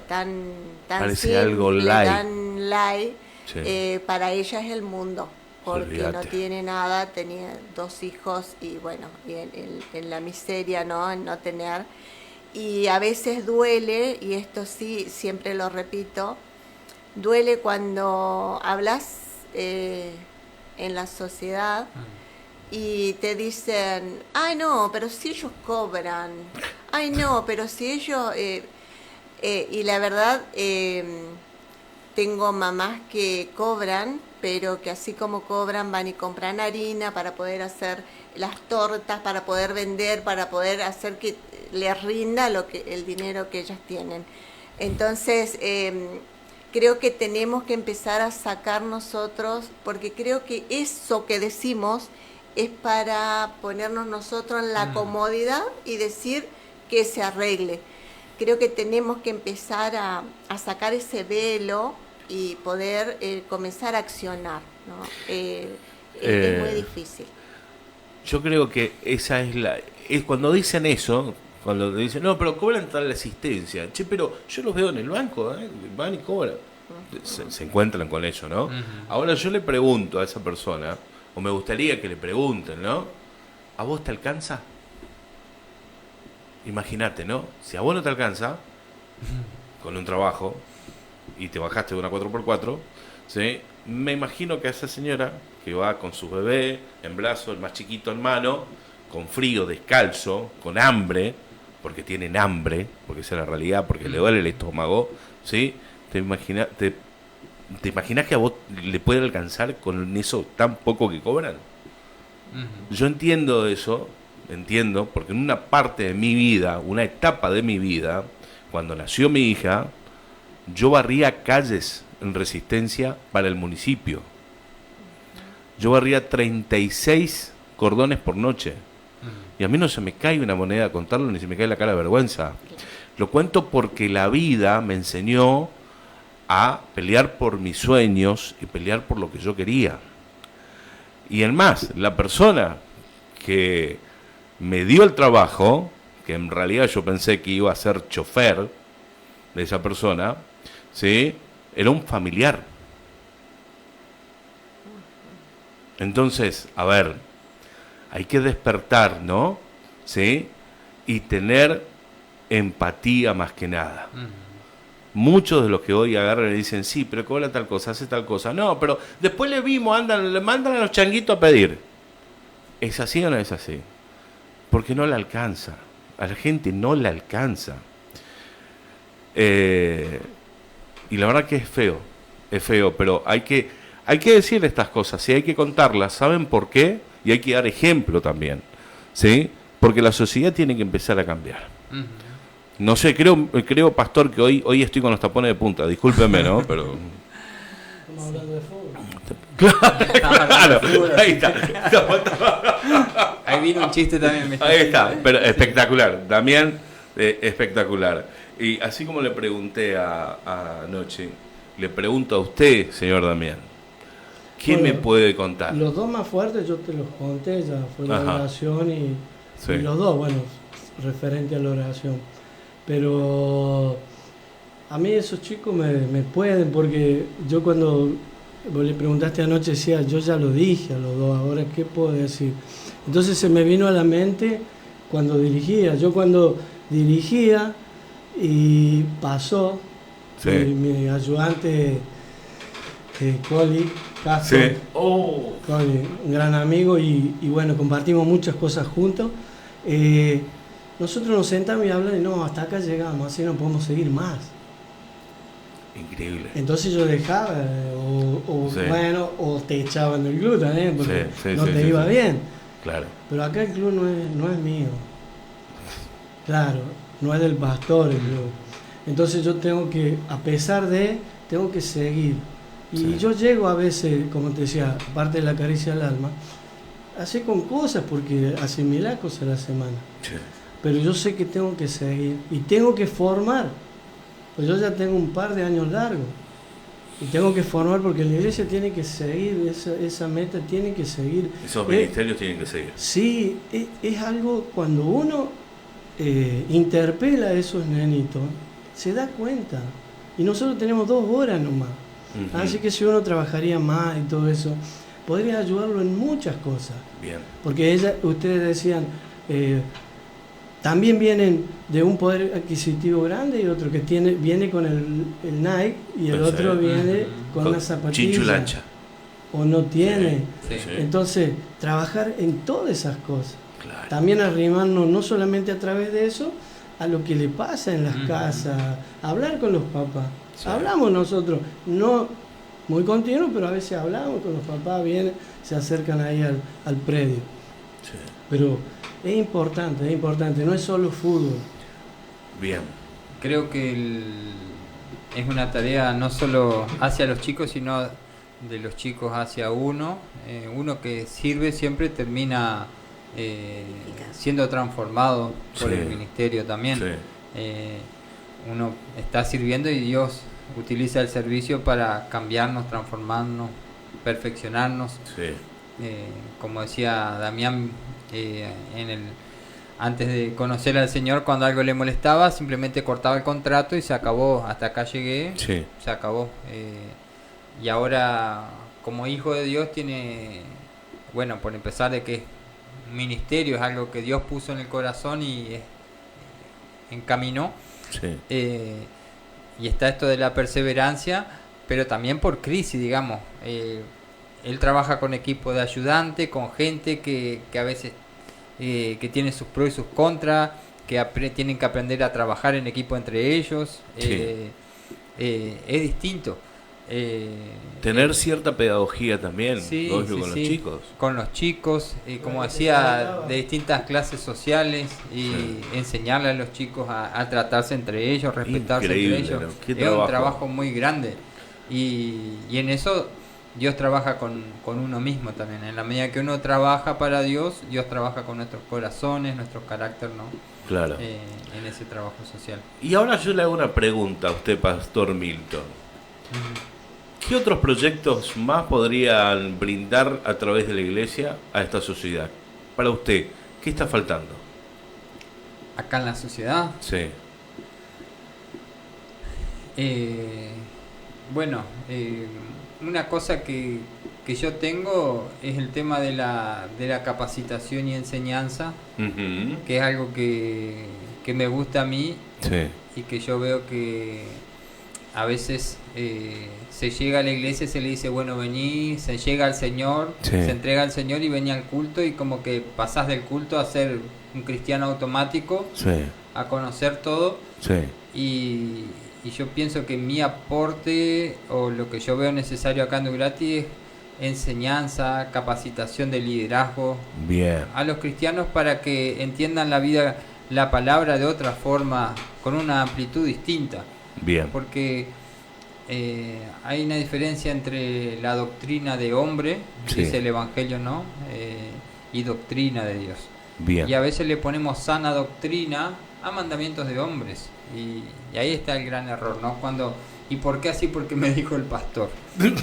tan Parece simple, algo light. tan light, Sí. para ella es el mundo, porque Olvídate. no tiene nada, tenía 2 hijos y bueno, y en la miseria, ¿no? En no tener. Y a veces duele, y esto sí, siempre lo repito, duele cuando hablas en la sociedad y te dicen, ay no, pero si ellos cobran, ay no, pero si ellos... y la verdad, tengo mamás que cobran, pero que así como cobran van y compran harina para poder hacer las tortas, para poder vender, para poder hacer que les rinda el dinero que ellas tienen. Entonces, creo que tenemos que empezar a sacar nosotros, porque creo que eso que decimos es para ponernos nosotros en la comodidad y decir que se arregle. Creo que tenemos que empezar a sacar ese velo y poder comenzar a accionar, ¿no? Es muy difícil. Yo creo que esa es cuando dicen eso, cuando dicen, no, pero cobran tal asistencia. Che, pero yo los veo en el banco, van y cobran. Se encuentran con eso, ¿no? Ujú. Ahora yo le pregunto a esa persona, o me gustaría que le pregunten, ¿no? ¿A vos te alcanza? Imagínate, ¿no? Si a vos no te alcanza, con un trabajo, y te bajaste de una 4x4, ¿sí? Me imagino que a esa señora que va con su bebé en brazos, el más chiquito en mano, con frío, descalzo, con hambre, porque tienen hambre, porque esa es la realidad, porque le duele el estómago, ¿sí? ¿Te imaginas que a vos le puede alcanzar con eso tan poco que cobran? Yo entiendo eso, porque en una parte de mi vida, una etapa de mi vida, cuando nació mi hija, yo barría calles en Resistencia para el municipio. Yo barría 36 cordones por noche. Y a mí no se me cae una moneda a contarlo, ni se me cae la cara de vergüenza. Lo cuento porque la vida me enseñó a pelear por mis sueños y pelear por lo que yo quería. Y en más, la persona que me dio el trabajo, que en realidad yo pensé que iba a ser chofer de esa persona, ¿sí? Era un familiar. Entonces, a ver, hay que despertar, ¿no? ¿Sí? Y tener empatía más que nada. Muchos de los que hoy agarran y dicen, sí, pero cobra tal cosa, hace tal cosa. No, pero después le vimos, le mandan a los changuitos a pedir. ¿Es así o no es así? Porque no le alcanza. A la gente no le alcanza. Y la verdad que es feo, pero hay que decir estas cosas, ¿sí? Hay que contarlas, ¿saben por qué? Y hay que dar ejemplo también, ¿sí? Porque la sociedad tiene que empezar a cambiar. No sé, creo, pastor, que hoy estoy con los tapones de punta, discúlpeme, ¿no? Pero... Estamos hablando de fútbol. Claro, ahí está. Ahí vino un chiste también. Ahí está, pero espectacular, Damián, espectacular. Y así como le pregunté anoche, le pregunto a usted, señor Damián, ¿qué Bueno, me puede contar? Los dos más fuertes yo te los conté, ya fue la Ajá. oración Sí. y los dos, bueno, referente a la oración. Pero a mí esos chicos me pueden, porque yo cuando vos le preguntaste anoche decía, yo ya lo dije a los dos, ahora ¿qué puedo decir? Entonces se me vino a la mente cuando dirigía. Yo cuando dirigía y pasó Sí. mi ayudante Coli Castro, Sí. Oh. Coli, un gran amigo y bueno, compartimos muchas cosas juntos. Nosotros nos sentamos y hablamos y no, hasta acá llegamos, así no podemos seguir más. Increíble. Entonces yo dejaba, Sí. bueno, o te echaban del club también, porque Sí, no sí, te sí, iba sí. bien. Claro. Pero acá el club no es mío. Claro, no es del pastor el club. Entonces yo tengo que, a pesar de, tengo que seguir. Y Sí. yo llego a veces, como te decía, aparte de la caricia al alma, así con cosas, porque asimilá cosas a la semana. Sí. Pero yo sé que tengo que seguir y tengo que formar. Pues yo ya tengo un par de años largos. Y tengo que formar porque la iglesia tiene que seguir, esa meta tiene que seguir. Esos ministerios tienen que seguir. Sí, es algo, cuando uno interpela a esos nenitos, se da cuenta. Y nosotros tenemos 2 horas nomás. Ujú. Así que si uno trabajaría más y todo eso, podría ayudarlo en muchas cosas. Bien. Porque ustedes decían, también vienen de un poder adquisitivo grande y otro que viene con el Nike y el Pues otro sí. viene con una zapatilla. Chinchulancha. O no tiene. Sí. Sí. Entonces, trabajar en todas esas cosas. Claro. También arrimarnos no solamente a través de eso, a lo que le pasa en las Ujú. casas, hablar con los papás. Sí. Hablamos nosotros, no muy continuo, pero a veces hablamos con los papás, vienen, se acercan ahí al predio. Sí. Pero es importante, no es solo fútbol. Bien. Creo que es una tarea no solo hacia los chicos, sino de los chicos hacia uno. Uno que sirve siempre termina siendo transformado por Sí. el ministerio también. Sí. Uno está sirviendo y Dios utiliza el servicio para cambiarnos, transformarnos, perfeccionarnos. Sí. Como decía Damián, antes de conocer al Señor, cuando algo le molestaba, simplemente cortaba el contrato y se acabó. Hasta acá llegué, Sí. se acabó. Y ahora, como hijo de Dios, tiene, bueno, por empezar, de que ministerio es algo que Dios puso en el corazón y encaminó. Sí. Y está esto de la perseverancia, pero también por crisis, digamos. Él trabaja con equipo de ayudante, con gente que a veces que tiene sus pros y sus contras, que tienen que aprender a trabajar en equipo entre ellos. Sí. Es distinto. Tener cierta pedagogía también, Sí, lógico, sí, con sí. los chicos. Con los chicos, como decía, de distintas clases sociales y Sí. enseñarle a los chicos a tratarse entre ellos, respetarse Increíble, entre ellos. ¿no? Qué Es trabajo. un trabajo muy grande y en eso Dios trabaja con uno mismo también. En la medida que uno trabaja para Dios, Dios trabaja con nuestros corazones, nuestro carácter, ¿no? Claro. En ese trabajo social. Y ahora yo le hago una pregunta a usted, Pastor Milton. ¿Qué otros proyectos más podrían brindar a través de la iglesia a esta sociedad? Para usted, ¿qué está faltando? Acá en la sociedad, Sí. bueno, una cosa que yo tengo es el tema de la capacitación y enseñanza, Ujú. que es algo que me gusta a mí Sí. y que yo veo que a veces se llega a la iglesia y se le dice, bueno, vení, se llega al Señor, Sí. se entrega al Señor y vení al culto y como que pasás del culto a ser un cristiano automático, Sí. a conocer todo. Sí. Y yo pienso que mi aporte o lo que yo veo necesario acá en Dugrati es enseñanza, capacitación de liderazgo Bien. a los cristianos para que entiendan la vida, la palabra de otra forma, con una amplitud distinta. Bien. Porque hay una diferencia entre la doctrina de hombre, Sí. dice el Evangelio, ¿no? Y doctrina de Dios. Bien. Y a veces le ponemos sana doctrina a mandamientos de hombres. Y ahí está el gran error, ¿no? ¿Y por qué así? Porque me dijo el pastor.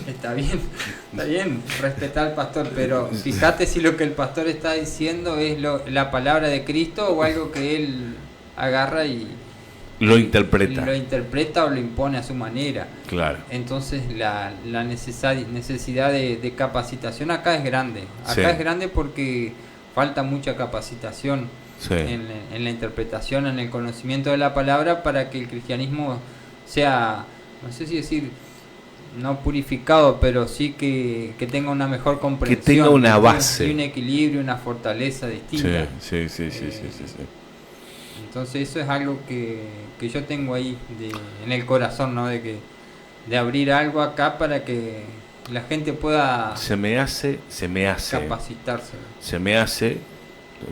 Está bien, respetar al pastor, pero fíjate si lo que el pastor está diciendo es la palabra de Cristo o algo que él agarra y Lo interpreta. lo interpreta o lo impone a su manera. Claro. Entonces la necesidad de capacitación acá es grande. Acá Sí. es grande porque falta mucha capacitación Sí. en la interpretación, en el conocimiento de la palabra, para que el cristianismo sea, no sé si decir, no purificado, pero sí que tenga una mejor comprensión. Que tenga una base. Y un equilibrio, una fortaleza distinta. Sí. Entonces eso es algo que yo tengo ahí en el corazón, ¿no? De abrir algo acá para que la gente pueda Se me hace. capacitarse. Se me hace,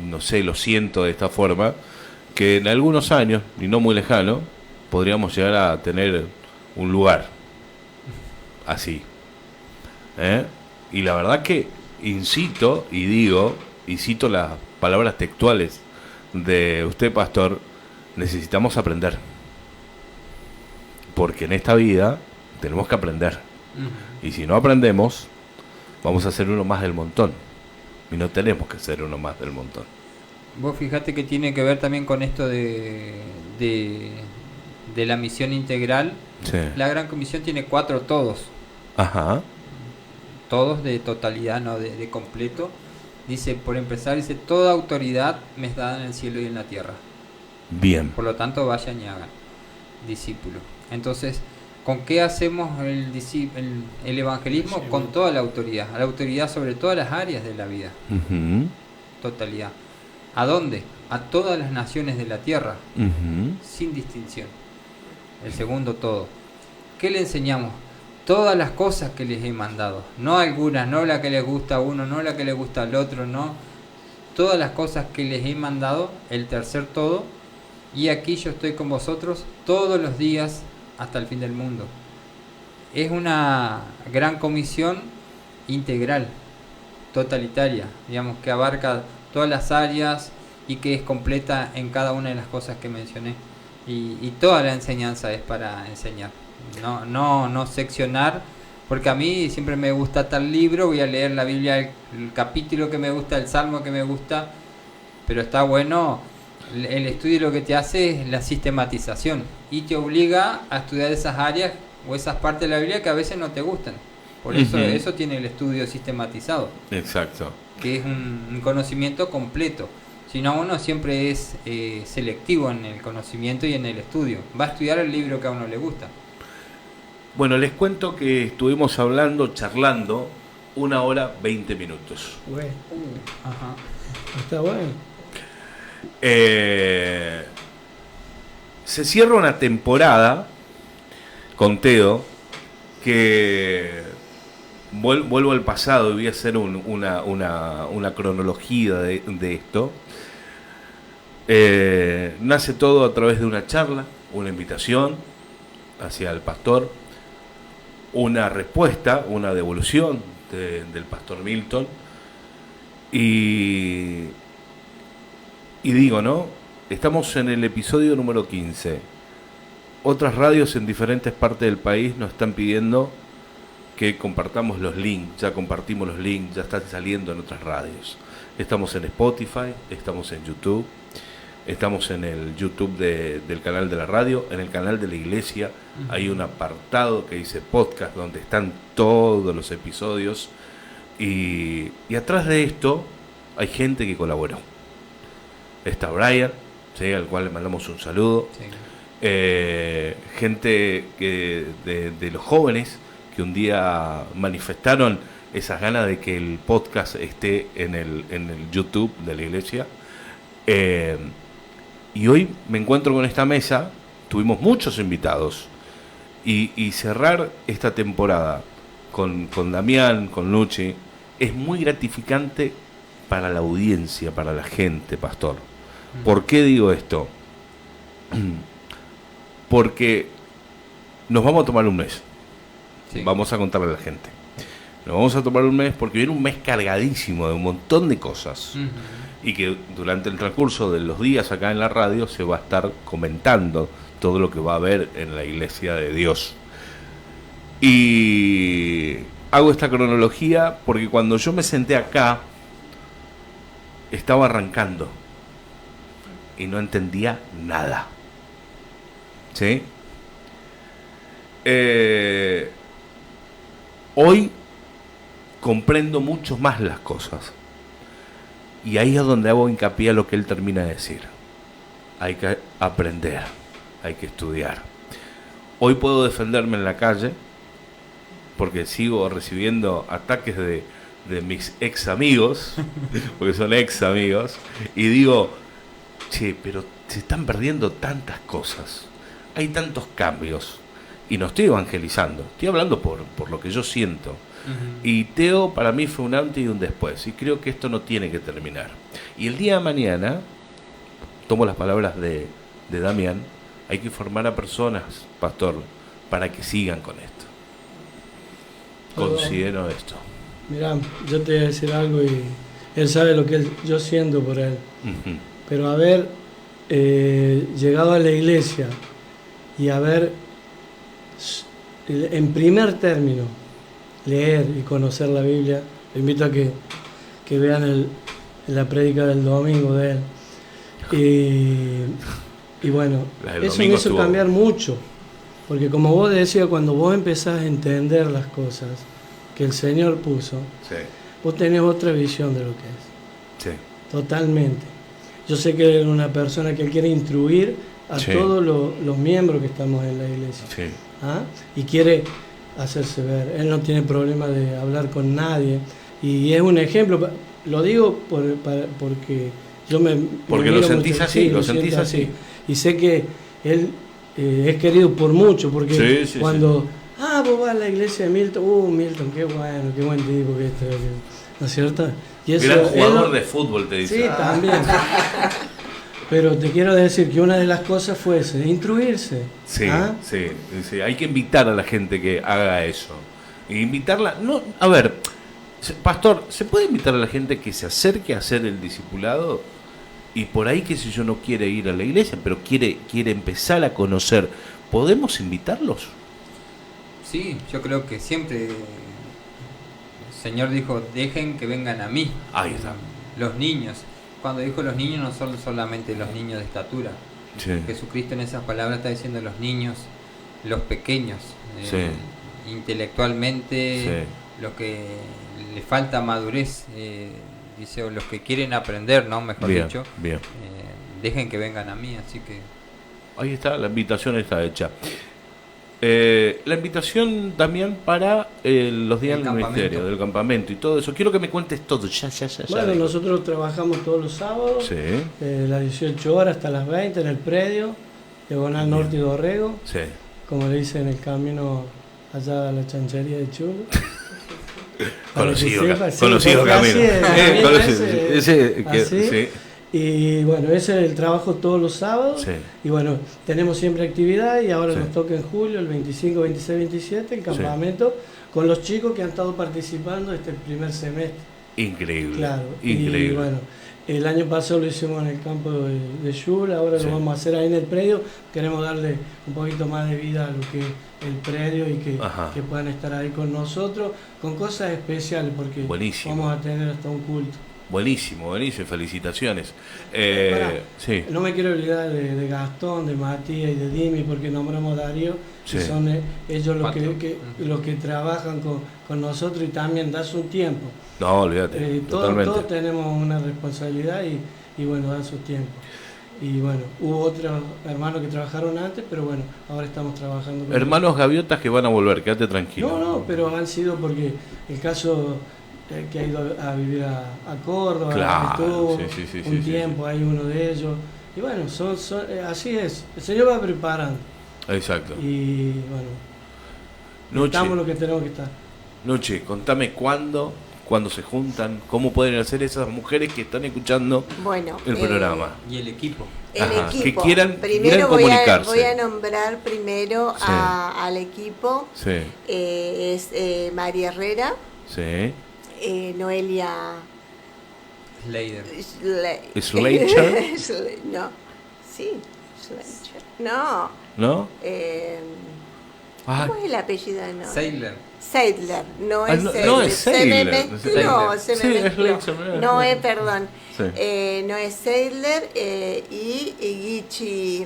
no sé, lo siento de esta forma, que en algunos años, y no muy lejano, podríamos llegar a tener un lugar así. Y la verdad que incito y cito las palabras textuales de usted, pastor, necesitamos aprender. Porque en esta vida tenemos que aprender. Y si no aprendemos, vamos a ser uno más del montón. Y no tenemos que ser uno más del montón. Vos fijate que tiene que ver también con esto de la misión integral. Sí. La Gran Comisión tiene 4 todos. Ajá. Todos de totalidad, no de completo. Dice, por empezar, dice, toda autoridad me es dada en el cielo y en la tierra. Bien. Por lo tanto, vayan y hagan. Discípulo. Entonces, ¿con qué hacemos el evangelismo? Sí, con toda la autoridad sobre todas las áreas de la vida. Ujú. Totalidad. ¿A dónde? A todas las naciones de la tierra, Ujú. sin distinción. El segundo, todo. ¿Qué le enseñamos? Todas las cosas que les he mandado, no algunas, no la que les gusta a uno, no la que les gusta al otro, no. Todas las cosas que les he mandado, el tercer todo, y aquí yo estoy con vosotros todos los días hasta el fin del mundo. Es una gran comisión integral, totalitaria, digamos, que abarca todas las áreas y que es completa en cada una de las cosas que mencioné. Y toda la enseñanza es para enseñar. No seccionar, porque a mí siempre me gusta tal libro, voy a leer la Biblia, el capítulo que me gusta, el salmo que me gusta, pero está bueno, el estudio lo que te hace es la sistematización y te obliga a estudiar esas áreas o esas partes de la Biblia que a veces no te gustan. Por eso, Ujú. eso tiene el estudio sistematizado, Exacto. que es un conocimiento completo. Si no, uno siempre es selectivo en el conocimiento y en el estudio. Va a estudiar el libro que a uno le gusta. Bueno, les cuento que estuvimos charlando 1 hora 20 minutos. Bueno, Ajá. está bueno. Se cierra una temporada con Teo que vuelvo al pasado y voy a hacer una cronología de esto. Nace todo a través de una charla, una invitación hacia el pastor, una respuesta, una devolución del pastor Milton y digo, ¿no? Estamos en el episodio número 15. Otras radios en diferentes partes del país nos están pidiendo que compartamos los links. Ya compartimos los links, ya están saliendo en otras radios. Estamos en Spotify, estamos en YouTube, estamos en el YouTube del canal de la radio, en el canal de la iglesia. Hay un apartado que dice podcast donde están todos los episodios y atrás de esto hay gente que colaboró. Está Brian, ¿sí? Al cual le mandamos un saludo. Sí. Gente de los jóvenes que un día manifestaron esas ganas de que el podcast esté en el YouTube de la iglesia. Y hoy me encuentro con esta mesa, tuvimos muchos invitados, y cerrar esta temporada con Damián, con Luchi, es muy gratificante para la audiencia, para la gente, pastor. ¿Por qué digo esto? Porque nos vamos a tomar un mes. Sí. Vamos a contarle a la gente. Nos vamos a tomar un mes porque viene un mes cargadísimo de un montón de cosas. Ujú. Y que durante el transcurso de los días acá en la radio se va a estar comentando todo lo que va a haber en la iglesia de Dios. Y hago esta cronología porque cuando yo me senté acá estaba arrancando y no entendía nada. ¿Sí? Hoy comprendo mucho más las cosas. Y ahí es donde hago hincapié a lo que él termina de decir. Hay que aprender, hay que estudiar. Hoy puedo defenderme en la calle porque sigo recibiendo ataques de mis ex amigos, porque son ex amigos, y digo, che, pero se están perdiendo tantas cosas, hay tantos cambios, y no estoy evangelizando, estoy hablando por lo que yo siento. Y Teo para mí fue un antes y un después, y creo que esto no tiene que terminar. Y el día de mañana, tomo las palabras de Damián, hay que formar a personas, pastor, para que sigan con esto. Considero esto. Mirá, yo te voy a decir algo y él sabe lo que yo siento por él. Uh-huh. Pero haber llegado a la iglesia y haber, en primer término, leer y conocer la Biblia, le invito a que vean la prédica del domingo de él. Y bueno, eso me hizo cambiar mucho. Porque como vos decías, cuando vos empezás a entender las cosas que el Señor puso, sí, vos tenés otra visión de lo que es. Sí. Totalmente. Yo sé que es una persona que quiere instruir a sí, todos los miembros que estamos en la iglesia. Sí. ¿Ah? Y quiere hacerse ver. Él no tiene problema de hablar con nadie. Y es un ejemplo. Lo digo porque yo porque lo sentís así, lo sentís así. Y sé que él es querido por mucho, porque sí, cuando... Sí. Vos vas a la iglesia de Milton. Milton, qué bueno, qué buen tipo que este, ¿no es cierto? Y eso, gran jugador de fútbol, te dice. Sí, también. Pero te quiero decir que una de las cosas fue ese, instruirse. Sí, sí, hay que invitar a la gente que haga eso. E invitarla, no, a ver, pastor, ¿se puede invitar a la gente que se acerque a hacer el discipulado? Y por ahí, qué sé yo, no quiere ir a la iglesia, pero quiere empezar a conocer. ¿Podemos invitarlos? Sí, yo creo que siempre el Señor dijo, dejen que vengan a mí. Ahí está. Los niños. Cuando dijo los niños, no son solamente los niños de estatura. Sí. Jesucristo en esas palabras está diciendo los niños, los pequeños, sí, intelectualmente, sí, los que le falta madurez, dice, o los que quieren aprender, ¿no? Mejor bien, dicho, bien. Dejen que vengan a mí, así que... Ahí está, la invitación está hecha. La invitación también para los días del ministerio, del campamento y todo eso. Quiero que me cuentes todo. Ya. Bueno, nosotros trabajamos todos los sábados, sí, las 18 horas hasta las 20 en el predio, diagonal Norte y Dorrego, sí, como le dicen, el camino allá a la chanchería de Chulo. Conocido camino. Sí. Y bueno, ese es el trabajo todos los sábados. Sí. Y bueno, tenemos siempre actividad y ahora sí, nos toca en julio, el 25, 26, 27, el campamento, sí, con los chicos que han estado participando este primer semestre. Increíble. Claro. Increíble. Y bueno, el año pasado lo hicimos en el campo de Shula, ahora sí, lo vamos a hacer ahí en el predio. Queremos darle un poquito más de vida a lo que es el predio y que puedan estar ahí con nosotros, con cosas especiales, porque buenísimo, vamos a tener hasta un culto. Buenísimo, felicitaciones. Sí. No me quiero olvidar de Gastón, de Matías y de Dimi, porque nombramos a Darío, sí, que son ellos los que trabajan con nosotros y también dan su tiempo. No, olvídate, totalmente. Todos tenemos una responsabilidad y bueno, dan su tiempo. Y bueno, hubo otros hermanos que trabajaron antes, pero bueno, ahora estamos trabajando con hermanos ellos. Gaviotas que van a volver, quédate tranquilo. No, pero han sido porque el caso... que ha ido a vivir a Córdoba, claro, que estuvo un tiempo, hay uno de ellos. Y bueno, así es. El Señor va preparando. Exacto. Y bueno, estamos lo que tenemos que estar. Noche, contame cuándo se juntan, cómo pueden hacer esas mujeres que están escuchando el programa. Y el equipo. Que quieran comunicarse. Voy a nombrar primero sí, al equipo. Sí. Es María Herrera. Sí. Noelia Slater. Slater. No, sí, Slater. No. ¿No? ¿Cómo es el apellido de Noelia? Seidler. No es Seidler. No es Seidler. Se me mezcló. No es, perdón. Sí. No es Seidler y Gichi.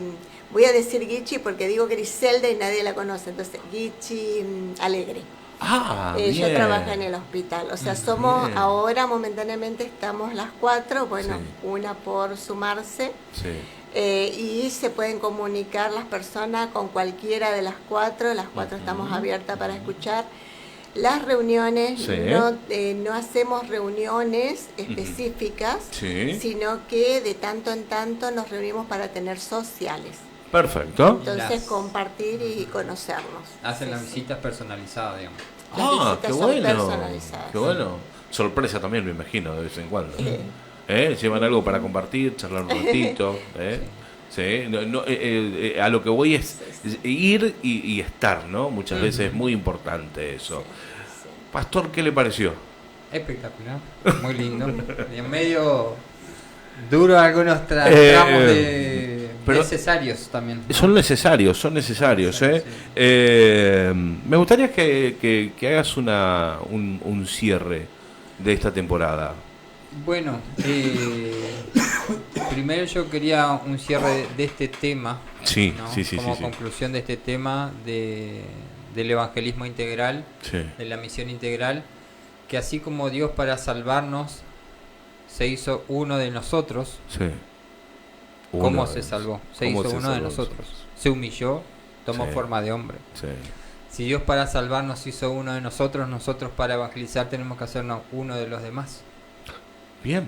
Voy a decir Gichi porque digo Griselda y nadie la conoce. Entonces, Gichi Alegre. Bien. Yo trabajo en el hospital, o sea, somos Bien. ahora momentáneamente estamos las 4, bueno, Sí. una por sumarse. Sí. Y se pueden comunicar las personas con cualquiera de las 4. Las 4 estamos abiertas para escuchar. Las reuniones, Sí. no hacemos reuniones específicas, Sí. sino que de tanto en tanto nos reunimos para tener sociales. Perfecto. Entonces Las- compartir y conocernos. Hacen Sí, las sí. visitas personalizadas, digamos. Las Ah, visitas qué son bueno. personalizadas. Qué bueno. Sorpresa también, me imagino, de vez en cuando. Sí. Llevan algo para compartir, charlar un ratito. Sí. A lo que voy es ir y estar, ¿no? Muchas veces es muy importante eso. Pastor, ¿qué le pareció? Espectacular, muy lindo. Y en medio duro algunos tramos pero- necesarios también, ¿no? Son necesarios, ¿eh? Sí. Me gustaría que hagas un cierre de esta temporada. Bueno, primero yo quería un cierre de este tema, Sí, ¿no? sí. Como conclusión de este tema del evangelismo integral, Sí, de la misión integral, que así como Dios para salvarnos se hizo uno de nosotros. sí. ¿Cómo Uno se de- salvó? Se ¿Cómo hizo se uno de salvó? nosotros. Se humilló, tomó Sí. forma de hombre. Sí. Si Dios para salvarnos hizo uno de nosotros, nosotros para evangelizar tenemos que hacernos uno de los demás. Bien,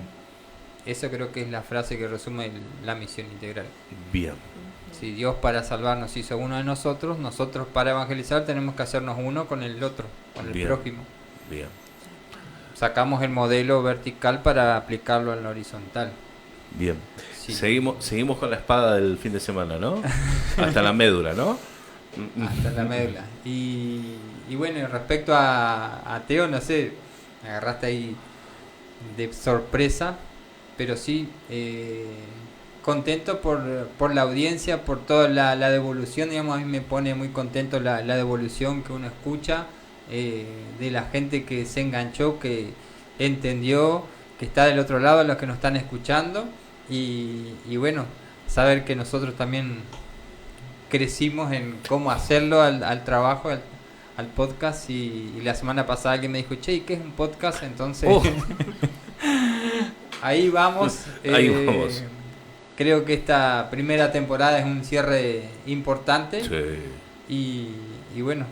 Eso creo que es la frase que resume la misión integral. bien. Si Dios para salvarnos hizo uno de nosotros, nosotros para evangelizar tenemos que hacernos uno con el otro, con el Bien. prójimo. Bien. Sacamos el modelo vertical para aplicarlo en la horizontal. Bien. Sí. Seguimos con la espada del fin de semana, ¿no? Hasta la médula, ¿no? Hasta la médula. Y bueno, respecto a Teo, no sé, me agarraste ahí de sorpresa, pero sí contento por la audiencia, por toda la devolución, digamos, a mí me pone muy contento la devolución que uno escucha de la gente que se enganchó, que entendió, que está del otro lado, los que nos están escuchando, y bueno, saber que nosotros también crecimos en cómo hacerlo al trabajo, al podcast, y la semana pasada alguien me dijo, che, ¿y qué es un podcast? Entonces, ahí vamos. Ahí vamos. Creo que esta primera temporada es un cierre importante. Sí. Y bueno,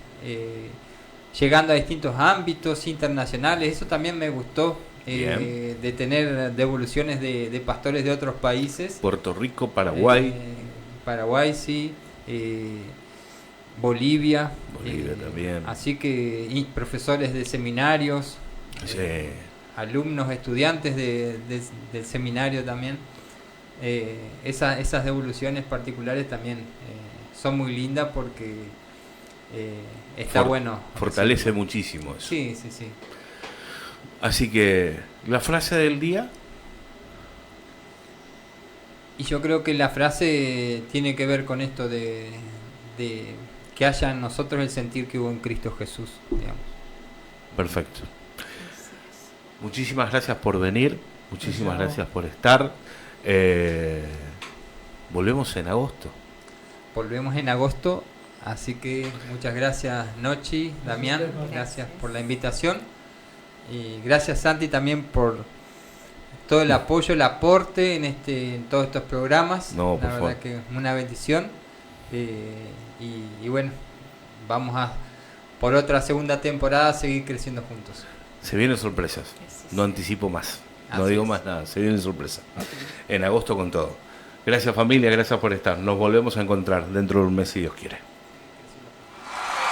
llegando a distintos ámbitos internacionales, eso también me gustó, de tener devoluciones de pastores de otros países. Puerto Rico, Paraguay. Paraguay, sí. Bolivia. Bolivia también. Así que y profesores de seminarios, Sí. alumnos, estudiantes del seminario también. Esas devoluciones particulares también son muy lindas porque está bueno. Fortalece muchísimo eso. Sí, sí, sí. Así que, la frase del día. Y yo creo que la frase tiene que ver con esto de que haya en nosotros el sentir que hubo en Cristo Jesús, digamos. Perfecto. Muchísimas gracias por venir. Muchísimas gracias por estar. Volvemos en agosto. Volvemos en agosto, así que muchas gracias Nochi, Damián, gracias por la invitación. Y gracias Santi también por todo el apoyo, el aporte en todos estos programas. No, por la favor. verdad que es una bendición. Y bueno, vamos a por otra segunda temporada seguir creciendo juntos. Se vienen sorpresas. No anticipo más. No Así digo es. más nada. Se vienen sorpresas. En agosto con todo. Gracias familia, gracias por estar. Nos volvemos a encontrar dentro de un mes si Dios quiere.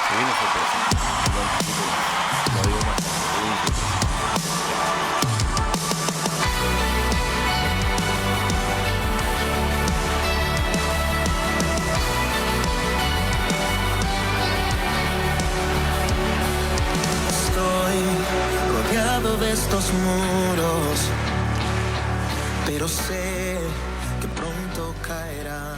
Se vienen sorpresas. No anticipo más. No digo más nada. Estoy rodeado de estos muros, pero sé que pronto caerán.